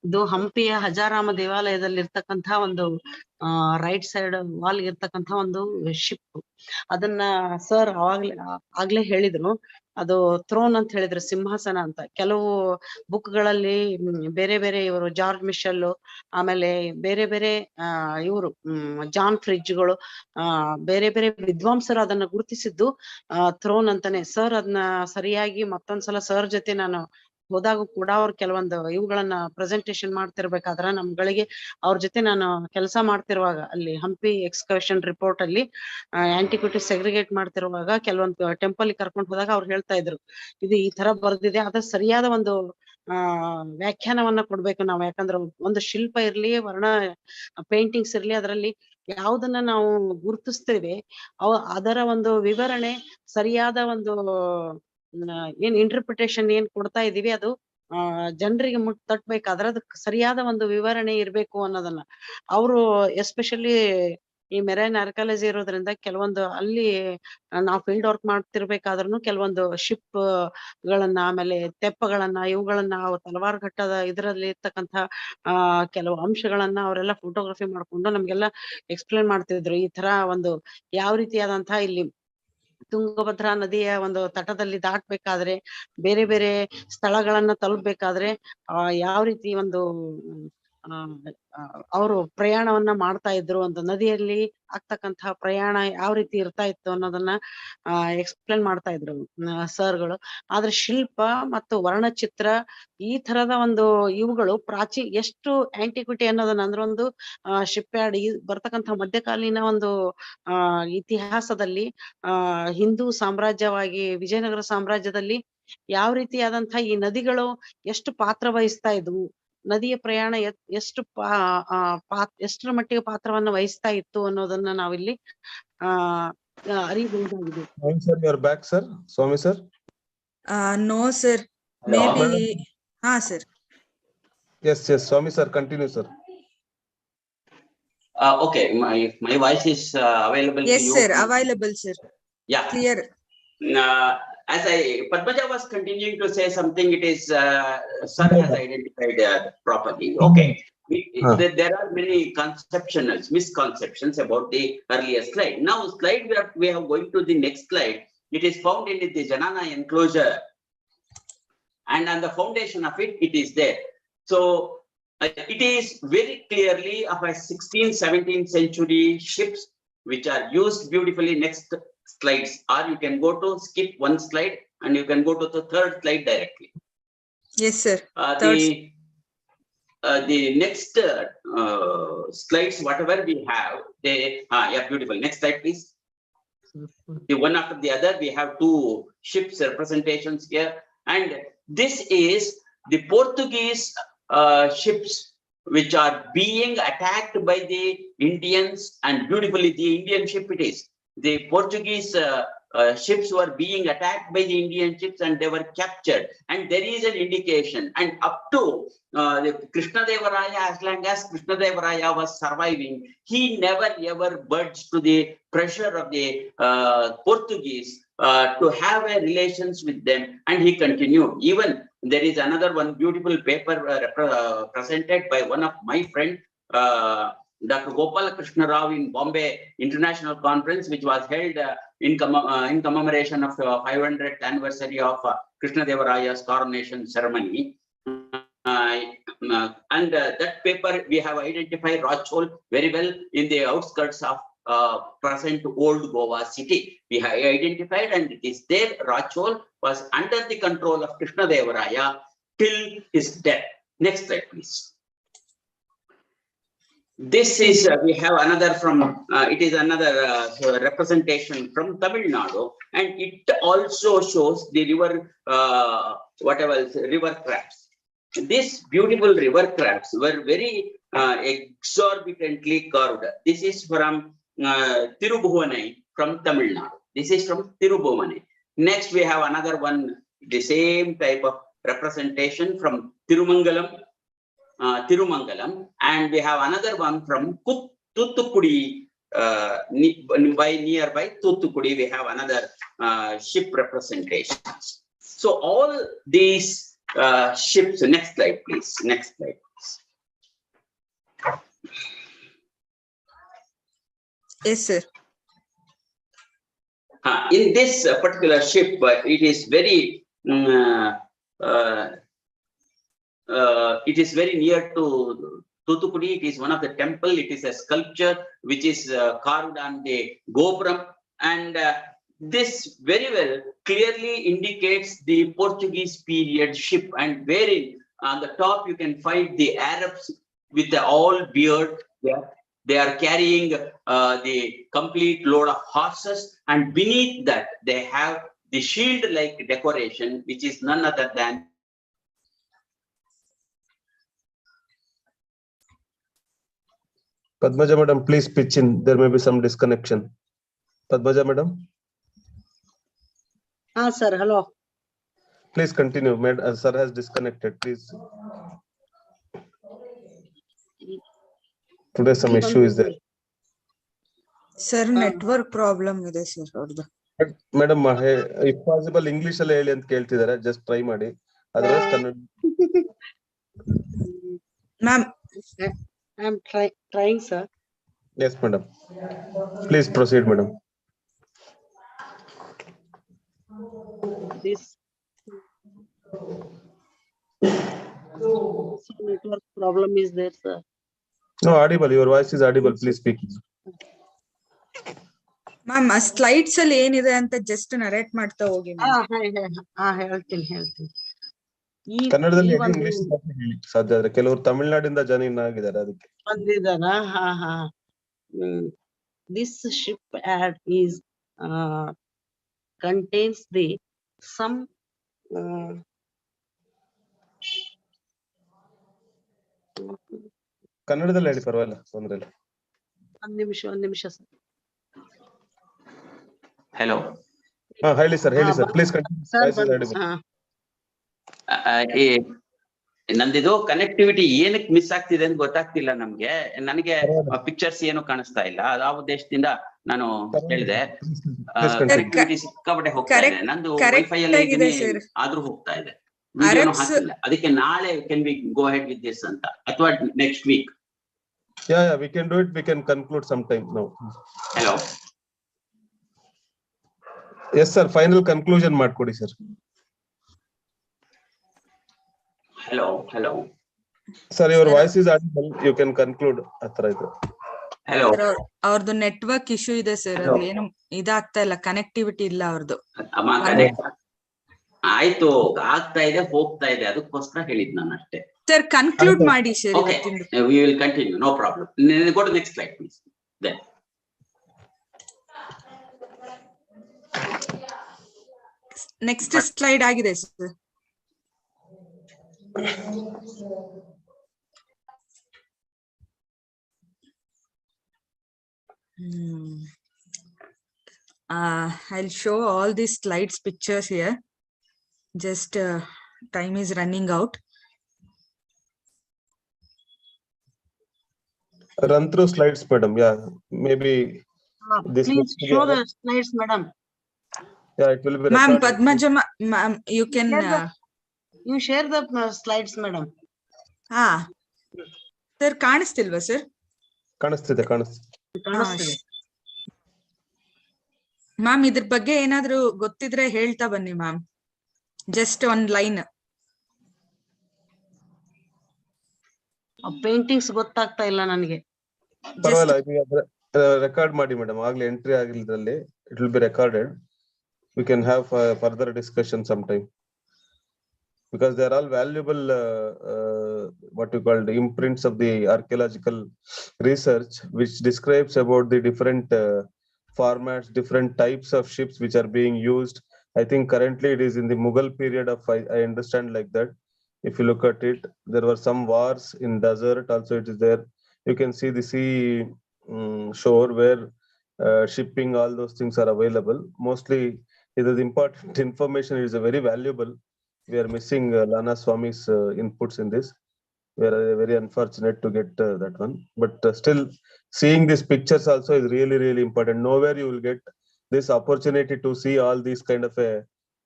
ಇದು ಹಂಪಿಯ ಹಜಾರಾಮ ದೇವಾಲಯದಲ್ಲಿ ಇರ್ತಕ್ಕಂಥ ಒಂದು right side wall ಇರ್ತಕ್ಕಂಥ ಒಂದು ship. ಅದನ್ನ sir ಆಗ್ಲೇ ಹೇಳಿದ್ರು, ಅದು ಥ್ರೋನ್ ಅಂತ ಹೇಳಿದ್ರು, ಸಿಂಹಾಸನ ಅಂತ. ಕೆಲವು ಬುಕ್ ಗಳಲ್ಲಿ ಬೇರೆ ಬೇರೆ ಇವರು ಜಾರ್ಜ್ ಮಿಶೆಲ್, ಆಮೇಲೆ ಬೇರೆ ಬೇರೆ ಇವರು ಜಾನ್ ಫ್ರಿಡ್ಜ್ಗಳು, ಬೇರೆ ಬೇರೆ ವಿದ್ವಾಂಸರು ಅದನ್ನ ಗುರುತಿಸಿದ್ದು ಥ್ರೋನ್ ಅಂತಾನೆ. ಸರ್ ಅದನ್ನ ಸರಿಯಾಗಿ ಮತ್ತೊಂದ್ಸಲ ಸರ್ ಜೊತೆ ನಾನು ಹೋದಾಗ ಕೂಡ ಅವ್ರು ಕೆಲವೊಂದು ಇವುಗಳನ್ನ ಪ್ರೆಸೆಂಟೇಶನ್ ಮಾಡ್ತಿರ್ಬೇಕಾದ್ರ ನಮ್ಗಳಿಗೆ ಅವ್ರ ಜೊತೆ ನಾನು ಕೆಲಸ ಮಾಡ್ತಿರುವಾಗ ಅಲ್ಲಿ ಹಂಪಿ ಎಕ್ಸ್ಕರ್ಷನ್ ರಿಪೋರ್ಟ್ ಅಲ್ಲಿ ಆಂಟಿಕ್ವಿಟಿ ಸೆಗ್ರಿಗೇಟ್ ಮಾಡ್ತಿರುವಾಗ ಕೆಲವೊಂದು ಟೆಂಪಲ್ ಕರ್ಕೊಂಡು ಹೋದಾಗ ಅವ್ರು ಹೇಳ್ತಾ ಇದ್ರು, ಇದು ಈ ತರ ಬರ್ದಿದೆ, ಅದ್ರ ಸರಿಯಾದ ಒಂದು ವ್ಯಾಖ್ಯಾನವನ್ನ ಕೊಡ್ಬೇಕು ನಾವು. ಯಾಕಂದ್ರೆ ಒಂದು ಶಿಲ್ಪ ಇರ್ಲಿ, ವರ್ಣ ಪೇಂಟಿಂಗ್ಸ್ ಇರ್ಲಿ, ಅದರಲ್ಲಿ ಯಾವ್ದನ್ನ ನಾವು ಗುರುತಿಸ್ತೇವೆ ಅದರ ಒಂದು ವಿವರಣೆ, ಸರಿಯಾದ ಒಂದು ಏನ್ ಇಂಟರ್ಪ್ರಿಟೇಷನ್ ಏನ್ ಕೊಡ್ತಾ ಇದೀವಿ ಅದು ಜನರಿಗೆ ತಟ್ಬೇಕಾದ್ರೆ ಅದಕ್ಕೆ ಸರಿಯಾದ ಒಂದು ವಿವರಣೆ ಇರ್ಬೇಕು ಅನ್ನೋದನ್ನ ಅವರು ಎಸ್ಪೆಷಲಿ ಈ ಮೆರೈನ್ ಆರ್ಕಿಯಾಲಜಿ ಇರೋದ್ರಿಂದ ಕೆಲವೊಂದು ಅಲ್ಲಿ ನಾವು ಫೀಲ್ಡ್ ವರ್ಕ್ ಮಾಡ್ತಿರ್ಬೇಕಾದ್ರೂ ಕೆಲವೊಂದು ಶಿಪ್ ಗಳನ್ನ, ಆಮೇಲೆ ತೆಪ್ಪಗಳನ್ನ, ಇವುಗಳನ್ನ ತಲವಾರು ಘಟ್ಟದ ಇದರಲ್ಲಿ ಇರ್ತಕ್ಕಂಥ ಕೆಲವು ಅಂಶಗಳನ್ನ ಅವರೆಲ್ಲ ಫೋಟೋಗ್ರಫಿ ಮಾಡ್ಕೊಂಡು ನಮ್ಗೆಲ್ಲ ಎಕ್ಸ್ಪ್ಲೇನ್ ಮಾಡ್ತಿದ್ರು. ಈ ತರ ಒಂದು ಯಾವ ರೀತಿಯಾದಂತಹ ಇಲ್ಲಿ ತುಂಗಭದ್ರಾ ನದಿಯ ಒಂದು ತಟದಲ್ಲಿ ದಾಟ್ಬೇಕಾದ್ರೆ, ಬೇರೆ ಬೇರೆ ಸ್ಥಳಗಳನ್ನ ತಲುಪಬೇಕಾದ್ರೆ ಯಾವ ರೀತಿ ಒಂದು ಅವರು ಪ್ರಯಾಣವನ್ನ ಮಾಡ್ತಾ ಇದ್ರು, ಒಂದು ನದಿಯಲ್ಲಿ ಆಗ್ತಕ್ಕಂತಹ ಪ್ರಯಾಣ ಯಾವ ರೀತಿ ಇರ್ತಾ ಇತ್ತು ಅನ್ನೋದನ್ನ ಎಕ್ಸ್ಪ್ಲೇನ್ ಮಾಡ್ತಾ ಇದ್ರು ಸರ್ಗಳು. ಆದ್ರೆ ಶಿಲ್ಪ ಮತ್ತು ವರ್ಣಚಿತ್ರ ಈ ತರದ ಒಂದು ಇವುಗಳು ಎಷ್ಟು ಆಂಟಿಕ್ವಿಟಿ ಅನ್ನೋದನ್ನ, ಅಂದ್ರೆ ಒಂದು ಶಿಪ್ ಯಾರ್ಡ್ ಬರ್ತಕ್ಕಂಥ ಮಧ್ಯಕಾಲೀನ ಒಂದು ಇತಿಹಾಸದಲ್ಲಿ ಹಿಂದೂ ಸಾಮ್ರಾಜ್ಯವಾಗಿ ವಿಜಯನಗರ ಸಾಮ್ರಾಜ್ಯದಲ್ಲಿ ಯಾವ ರೀತಿಯಾದಂತಹ ಈ ನದಿಗಳು ಎಷ್ಟು ಪಾತ್ರ ವಹಿಸ್ತಾ ಇದ್ವು, ನದಿಯ ಪ್ರಯಾಣ ಎಷ್ಟರ ಮಟ್ಟಿಗೆ ಪಾತ್ರವನ್ನ ವಹಿಸ್ತಾ ಇತ್ತು ಅನ್ನೋದನ್ನ ನಾವಿಲ್ಲಿ ಅರಿಬಹುದಾಗಿದೆ. Sir, back, sir. Swami, sir. No, sir. Maybe. Sir. Yes, Swami, sir. Continue, sir. Okay, my voice is available. Yes, to you. sir. Available, sir. Yeah. Clear. As Padmaja was continuing to say something, it is sir has identified properly. Okay, there are many misconceptions about the earlier slide. Now, slide we are going to the next slide. It is found in the Janana enclosure, and on the foundation of it, it is there. So it is very clearly of a 16th, 17th century ships which are used beautifully. Next slides, or you can go to skip one slide and you can go to the third slide directly. Yes, sir. The next slides, whatever we have, they beautiful. Next slide, please. The one after the other, we have two ships representations here, and this is the Portuguese ships which are being attacked by the Indians, and beautifully the Indian ship it is. The Portuguese ships were being attacked by the Indian ships and they were captured. And there is an indication, and up to the Krishnadevaraya, as long as Krishnadevaraya was surviving, he never ever budged to the pressure of the Portuguese to have a relations with them, and he continued. Even there is another one beautiful paper presented by one of my friends, Dr. Gopala Krishna Rao in Bombay International Conference, which was held in commemoration of 500th anniversary of Krishnadevaraya's coronation ceremony. And that paper we have identified Rochhole very well in the outskirts of present old Goa city. We have identified, and it is there. Rochhole was under the control of Krishnadevaraya till his death. Next slide, please. This is, we have another from, it is another representation from Tamil Nadu, and it also shows the river, river crabs. These beautiful river crabs were very exorbitantly carved. This is from Tirubhuvanai from Tamil Nadu. This is from Tirubhuvanai. Next, we have another one, the same type of representation from Tirumangalam, and we have another one from Thoothukudi, by nearby Thoothukudi, we have another ship representations. So all these ships, next slide please, next slide please. Yes, sir. In this particular ship, it is very near to Thoothukudi. It is one of the temple. It is a sculpture which is carved on the Gopuram, and this very well clearly indicates the Portuguese period ship, and wherein on the top you can find the Arabs with the all beard. They are carrying the complete load of horses, and beneath that they have the shield-like decoration, which is none other than Padmaja madam, please pitch in. There may be some disconnection. Padmaja madam. Sir, hello. Please continue. Sir has disconnected. Please. Today some issue is there. Sir, network problem ಇದೆ sir ಅವ್ರದ್ದು. Madam, if possible English ಅಲ್ಲಿ ಹೇಳಿ ಅಂತ ಕೇಳ್ತಿದ್ದಾರೆ. Just try ಮಾಡಿ. Otherwise Kannada. Ma'am, I'm trying, sir. Yes, madam. Please proceed, madam. This network problem is there, sir. No, audible. Your voice is audible. Please speak. ma'am, ಆ slides ಅಲ್ಲಿ ಏನಿದೆ ಅಂತ just narrate ಮಾಡ್ತಾ ಹೋಗಿ ma'am. ಹೇಳ್ತೀನಿ. ಕನ್ನಡದಲ್ಲಿ English ಹೇಳಿ ಸಾಧ್ಯ ಆದ್ರೆ, ಕೆಲವರು ತಮಿಳುನಾಡಿಂದ ಜನ ಆಗಿದ್ದಾರೆ ಅದಕ್ಕೆ ಬಂದಿದ್ದಾರಾ? This ship ad is contains the some ಕನ್ನಡದಲ್ಲಿ ಹೇಳಿ, ಪರವಾಗಿಲ್ಲ, ತೊಂದ್ರೆ ಇಲ್ಲ. ಒಂದ್ ನಿಮಿಷ ಸರ್. hello. ಹೇಳಿ ಸರ್, ಪ್ಲೀಸ್ ಕಂಟಿನ್ಯೂ. ನಂದಿದು ಕನೆಕ್ಟಿವಿಟಿ ಏನಕ್ಕೆ ಮಿಸ್ ಆಗ್ತಿದೆ ಅಂತ ಗೊತ್ತಾಗ್ತಿಲ್ಲ ನಮ್ಗೆ. ನನಗೆ ಪಿಕ್ಚರ್ಸ್ ಏನು ಕಾಣಿಸ್ತಾ ಇಲ್ಲ. ಆ ಉದ್ದೇಶದಿಂದ ನಾನು ಹೇಳಿದೆ. ಕನೆಕ್ಟಿವಿಟಿ ಸಿಕ್ಕಾಪಟ್ಟೆ ಹೋಗ್ತಾ ಇದೆ. ನಂದು ವೈಫೈ ಅಲ್ಲಿ ಆದ್ರೂ ಹೋಗ್ತಾ ಇದೆ. ವಿಡಿಯೋನು ಹಾಕಿಲ್ಲ. ಅದಕ್ಕೆ ನಾಳೆ can we go ahead with this ಅಂತ, ಅಥವಾ next week? Yeah, we can do it. We can conclude sometime now. Hello. Yes sir, final conclusion ಮಾಡ್ಕೊಡಿ sir. Hello. Sir, your voice is audible. You can conclude. ಅತ್ರ ಇದು. Hello. ಅವ್ರದ್ದು network issue ಇದೆ sir. ಅಲ್ಲಿ ಏನು ಇದಾಗ್ತಾ ಇಲ್ಲ, connectivity ಇಲ್ಲ ಅವ್ರದ್ದು. ಆಯ್ತು, ಆಗ್ತಾ ಇದೆ, ಹೋಗ್ತಾ ಇದೆ, ಅದಕ್ಕೋಸ್ಕರ ಹೇಳಿದ್ ನಾನು ಅಷ್ಟೇ. ಸರ್, ಕನ್ಕ್ಲೂಡ್ ಮಾಡಿ sir. Okay, we will continue, no problem. Go to next slide please. Then next slide ಆಗಿದೆ sir. I'll show all these slides pictures here. Just time is running out. Run through slides, madam. Yeah, maybe this Please looks to be show the slides, madam. Yeah, it will be Ma'am, recorded. Padmaja, ma'am, you can. You share the slides, madam. Sir, ಕಾಣಿಸ್ತಿಲ್ವಾ sir? ಕಾಣಿಸ್ತಿದೆ. Ma'am, ಇದ್ರ ಬಗ್ಗೆ ಏನಾದ್ರು ಗೊತ್ತಿದ್ರೆ ಹೇಳ್ತಾ ಬನ್ನಿ ma'am. Just one line. Paintings ಗೊತ್ತಾಗ್ತಾ ಇಲ್ಲ ನನಗೆ. ಪರವಾಗಿಲ್ಲ, ರೆಕಾರ್ಡ್ ಮಾಡಿ ಮೇಡಮ್. ಆಗ್ಲೇ ಎಂಟ್ರಿ ಆಗಿಲ್ಲದ್ರಲ್ಲಿ it will be recorded. We can have further discussion sometime, because they are all valuable what you call the imprints of the archaeological research, which describes about the different formats, different types of ships which are being used. I think currently it is in the Mughal period of, I understand like that. If you look at it, there were some wars in desert also. It is there. You can see the sea shore where shipping, all those things are available. Mostly it is important information. It is a very valuable. We are missing Lana Swami's inputs in this. We are very unfortunate to get that one. But still, seeing these pictures also is really, really important. Nowhere you will get this opportunity to see all these kind of a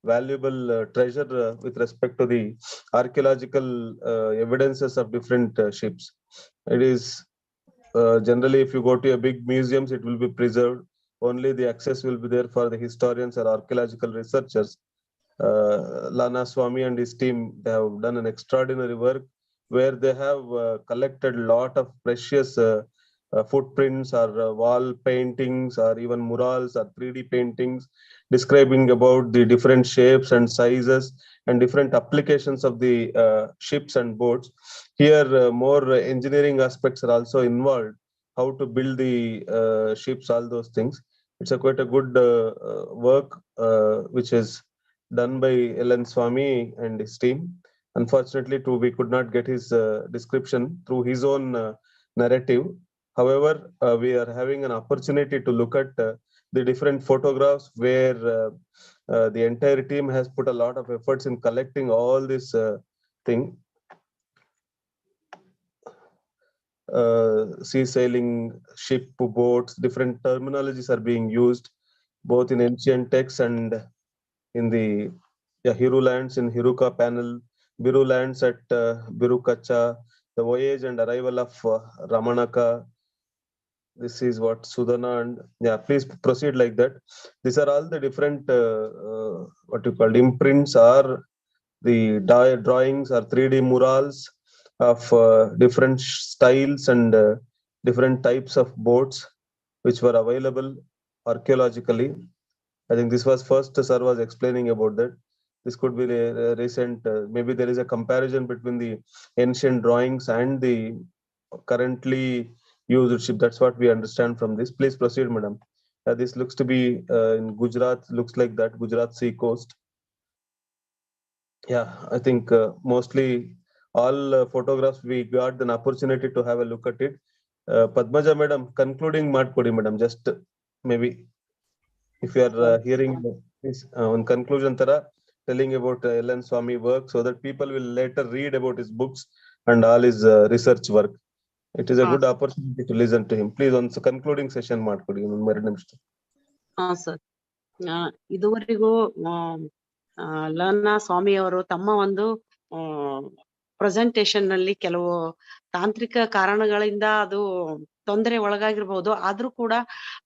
valuable treasure with respect to the archaeological evidences of different ships. It is generally, if you go to a big museums, it will be preserved. Only the access will be there for the historians or archaeological researchers. Lana Swami and his team, they have done an extraordinary work where they have collected a lot of precious footprints or wall paintings or even murals or 3D paintings describing about the different shapes and sizes and different applications of the ships and boats. Here, more engineering aspects are also involved. How to build the ships, all those things. It's quite a good work which is done by L.N. Swami and his team. Unfortunately, we could not get his description through his own narrative. However, we are having an opportunity to look at the different photographs where the entire team has put a lot of efforts in collecting all this thing. Sea sailing, ship, boats, different terminologies are being used both in ancient texts and in the Hiru lands in Hiruka panel, Biru lands at Birukacha, the voyage and arrival of Ramanaka. This is what Sudana and please proceed like that. These are all the different what you call imprints or the drawings or 3D murals of different styles and different types of boats which were available archaeologically. I think this was first sir was explaining about that. This could be a recent, maybe there is a comparison between the ancient drawings and the currently used ship. That's what we understand from this. Please proceed, madam. This looks to be in Gujarat, looks like that, Gujarat sea coast. Yeah, I think mostly all photographs we got an opportunity to have a look at it. Padmaja madam, concluding madkodi madam, just maybe if you are hearing this on conclusion tara telling about L.N. Swami work, so that people will later read about his books and all his research work. It is a good opportunity to listen to him. Please on concluding session ಮಾಡ್ಕೊಡಿ ಒಂದು 2 ನಿಮಿಷ. Sir, ಇದುವರೆಗೂ ಲರ್ನಾ ಸ್ವಾಮಿ ಅವರು ತಮ್ಮ ಒಂದು presentation ನಲ್ಲಿ ಕೆಲವು ತಾಂತ್ರಿಕ ಕಾರಣಗಳಿಂದ ಅದು ತೊಂದರೆ ಒಳಗಾಗಿರ್ಬಹುದು. ಆದ್ರೂ ಕೂಡ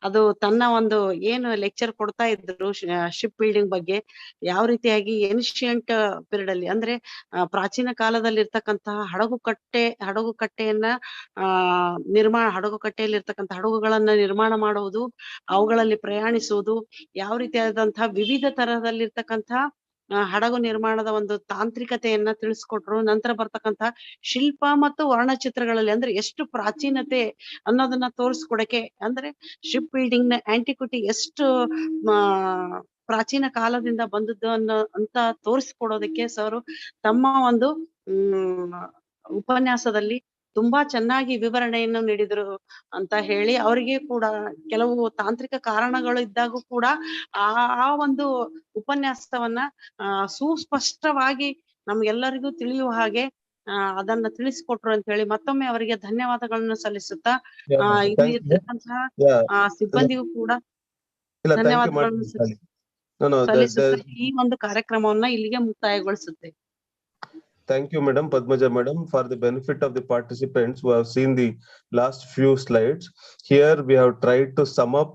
ಅದು ತನ್ನ ಒಂದು ಏನು ಲೆಕ್ಚರ್ ಕೊಡ್ತಾ ಇದ್ರು ಶಿಪ್ ಬಿಲ್ಡಿಂಗ್ ಬಗ್ಗೆ, ಯಾವ ರೀತಿಯಾಗಿ ಏನ್ಶಿಯಂಟ್ ಪೀರಿಯಡ್ ಅಲ್ಲಿ ಅಂದ್ರೆ ಪ್ರಾಚೀನ ಕಾಲದಲ್ಲಿ ಇರ್ತಕ್ಕಂತಹ ಹಡಗುಕಟ್ಟೆಯನ್ನ ಹಡಗುಕಟ್ಟೆಯಲ್ಲಿ ಇರ್ತಕ್ಕಂಥ ಹಡಗುಗಳನ್ನ ನಿರ್ಮಾಣ ಮಾಡುವುದು, ಅವುಗಳಲ್ಲಿ ಪ್ರಯಾಣಿಸುವುದು, ಯಾವ ರೀತಿಯಾದಂತಹ ವಿವಿಧ ತರಹದಲ್ಲಿರ್ತಕ್ಕಂಥ ಹಡಗು ನಿರ್ಮಾಣದ ಒಂದು ತಾಂತ್ರಿಕತೆಯನ್ನ ತಿಳಿಸ್ಕೊಟ್ರು. ನಂತರ ಬರ್ತಕ್ಕಂಥ ಶಿಲ್ಪ ಮತ್ತು ವರ್ಣಚಿತ್ರಗಳಲ್ಲಿ ಅಂದ್ರೆ ಎಷ್ಟು ಪ್ರಾಚೀನತೆ ಅನ್ನೋದನ್ನ ತೋರಿಸ್ಕೊಡಕ್ಕೆ, ಅಂದ್ರೆ ಶಿಪ್ ಬಿಲ್ಡಿಂಗ್ ನ ಆಂಟಿಕ್ವಿಟಿ ಎಷ್ಟು ಪ್ರಾಚೀನ ಕಾಲದಿಂದ ಬಂದದ್ದು ಅಂತ ತೋರಿಸ್ಕೊಡೋದಕ್ಕೆ ಸರ್ ತಮ್ಮ ಒಂದು ಉಪನ್ಯಾಸದಲ್ಲಿ ತುಂಬಾ ಚೆನ್ನಾಗಿ ವಿವರಣೆಯನ್ನು ನೀಡಿದ್ರು ಅಂತ ಹೇಳಿ, ಅವರಿಗೆ ಕೂಡ ಕೆಲವು ತಾಂತ್ರಿಕ ಕಾರಣಗಳು ಇದ್ದಾಗೂ ಕೂಡ ಆ ಒಂದು ಉಪನ್ಯಾಸವನ್ನ ಸುಸ್ಪಷ್ಟವಾಗಿ ನಮ್ಗೆಲ್ಲರಿಗೂ ತಿಳಿಯುವ ಹಾಗೆ ಅದನ್ನ ತಿಳಿಸಿಕೊಟ್ರು ಅಂತ ಹೇಳಿ ಮತ್ತೊಮ್ಮೆ ಅವರಿಗೆ ಧನ್ಯವಾದಗಳನ್ನು ಸಲ್ಲಿಸುತ್ತಾ ಇಲ್ಲಿ ಇರ್ತಕ್ಕಂತಹ ಸಿಬ್ಬಂದಿಗೂ ಕೂಡ ಧನ್ಯವಾದಗಳನ್ನು ಸಲ್ಲಿಸುತ್ತಾ ಈ ಒಂದು ಕಾರ್ಯಕ್ರಮವನ್ನ ಇಲ್ಲಿಗೆ ಮುಕ್ತಾಯಗೊಳಿಸುತ್ತೆ. Thank you, Madam Padmaja Madam. For the benefit of the participants who have seen the last few slides, here we have tried to sum up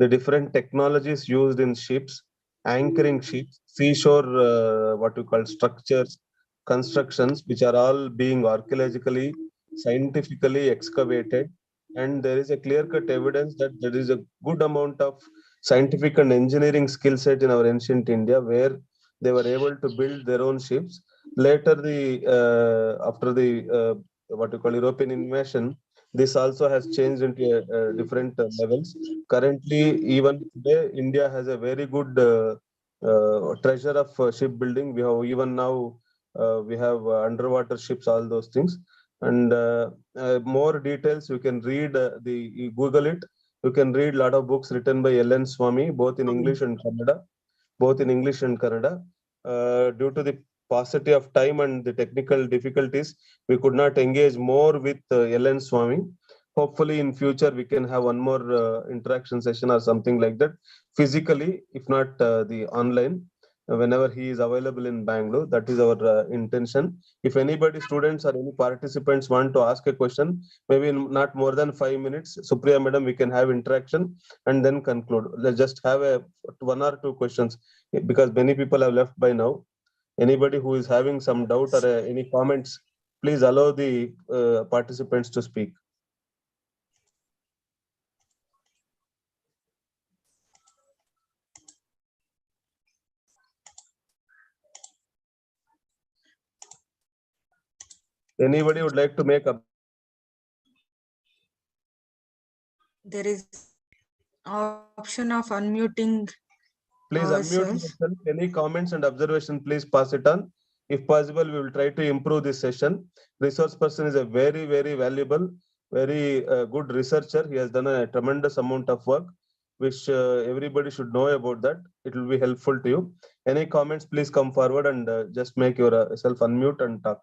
the different technologies used in ships, anchoring ships, seashore, what we call structures, constructions, which are all being archaeologically, scientifically excavated. And there is a clear-cut evidence that there is a good amount of scientific and engineering skill set in our ancient India, where they were able to build their own ships. Later, after the what you call European invasion, this also has changed into different levels. Currently, even today, India has a very good treasure of shipbuilding. We have even now we have underwater ships, all those things. And more details you can read. You Google it. You can read a lot of books written by L.N. Swami, both in English and Kannada. Due to the paucity of time and the technical difficulties, we could not engage more with L.N. Swami. Hopefully in future we can have one more interaction session or something like that, physically, if not the online, whenever he is available in Bangalore. That is our intention. If anybody, students or any participants want to ask a question, maybe not more than 5 minutes, Supriya Madam, we can have interaction and then conclude. Let's just have one or two questions, because many people have left by now. Anybody who is having some doubt or any comments, please allow the participants to speak. Anybody would like to make a? There is option of unmuting. Please unmute yourself. Any comments and observation, please pass it on. If possible, we will try to improve this session. Resource person is a very, very valuable, very good researcher. He has done a tremendous amount of work, which everybody should know about that. It will be helpful to you. Any comments, please come forward and just make yourself unmute and talk.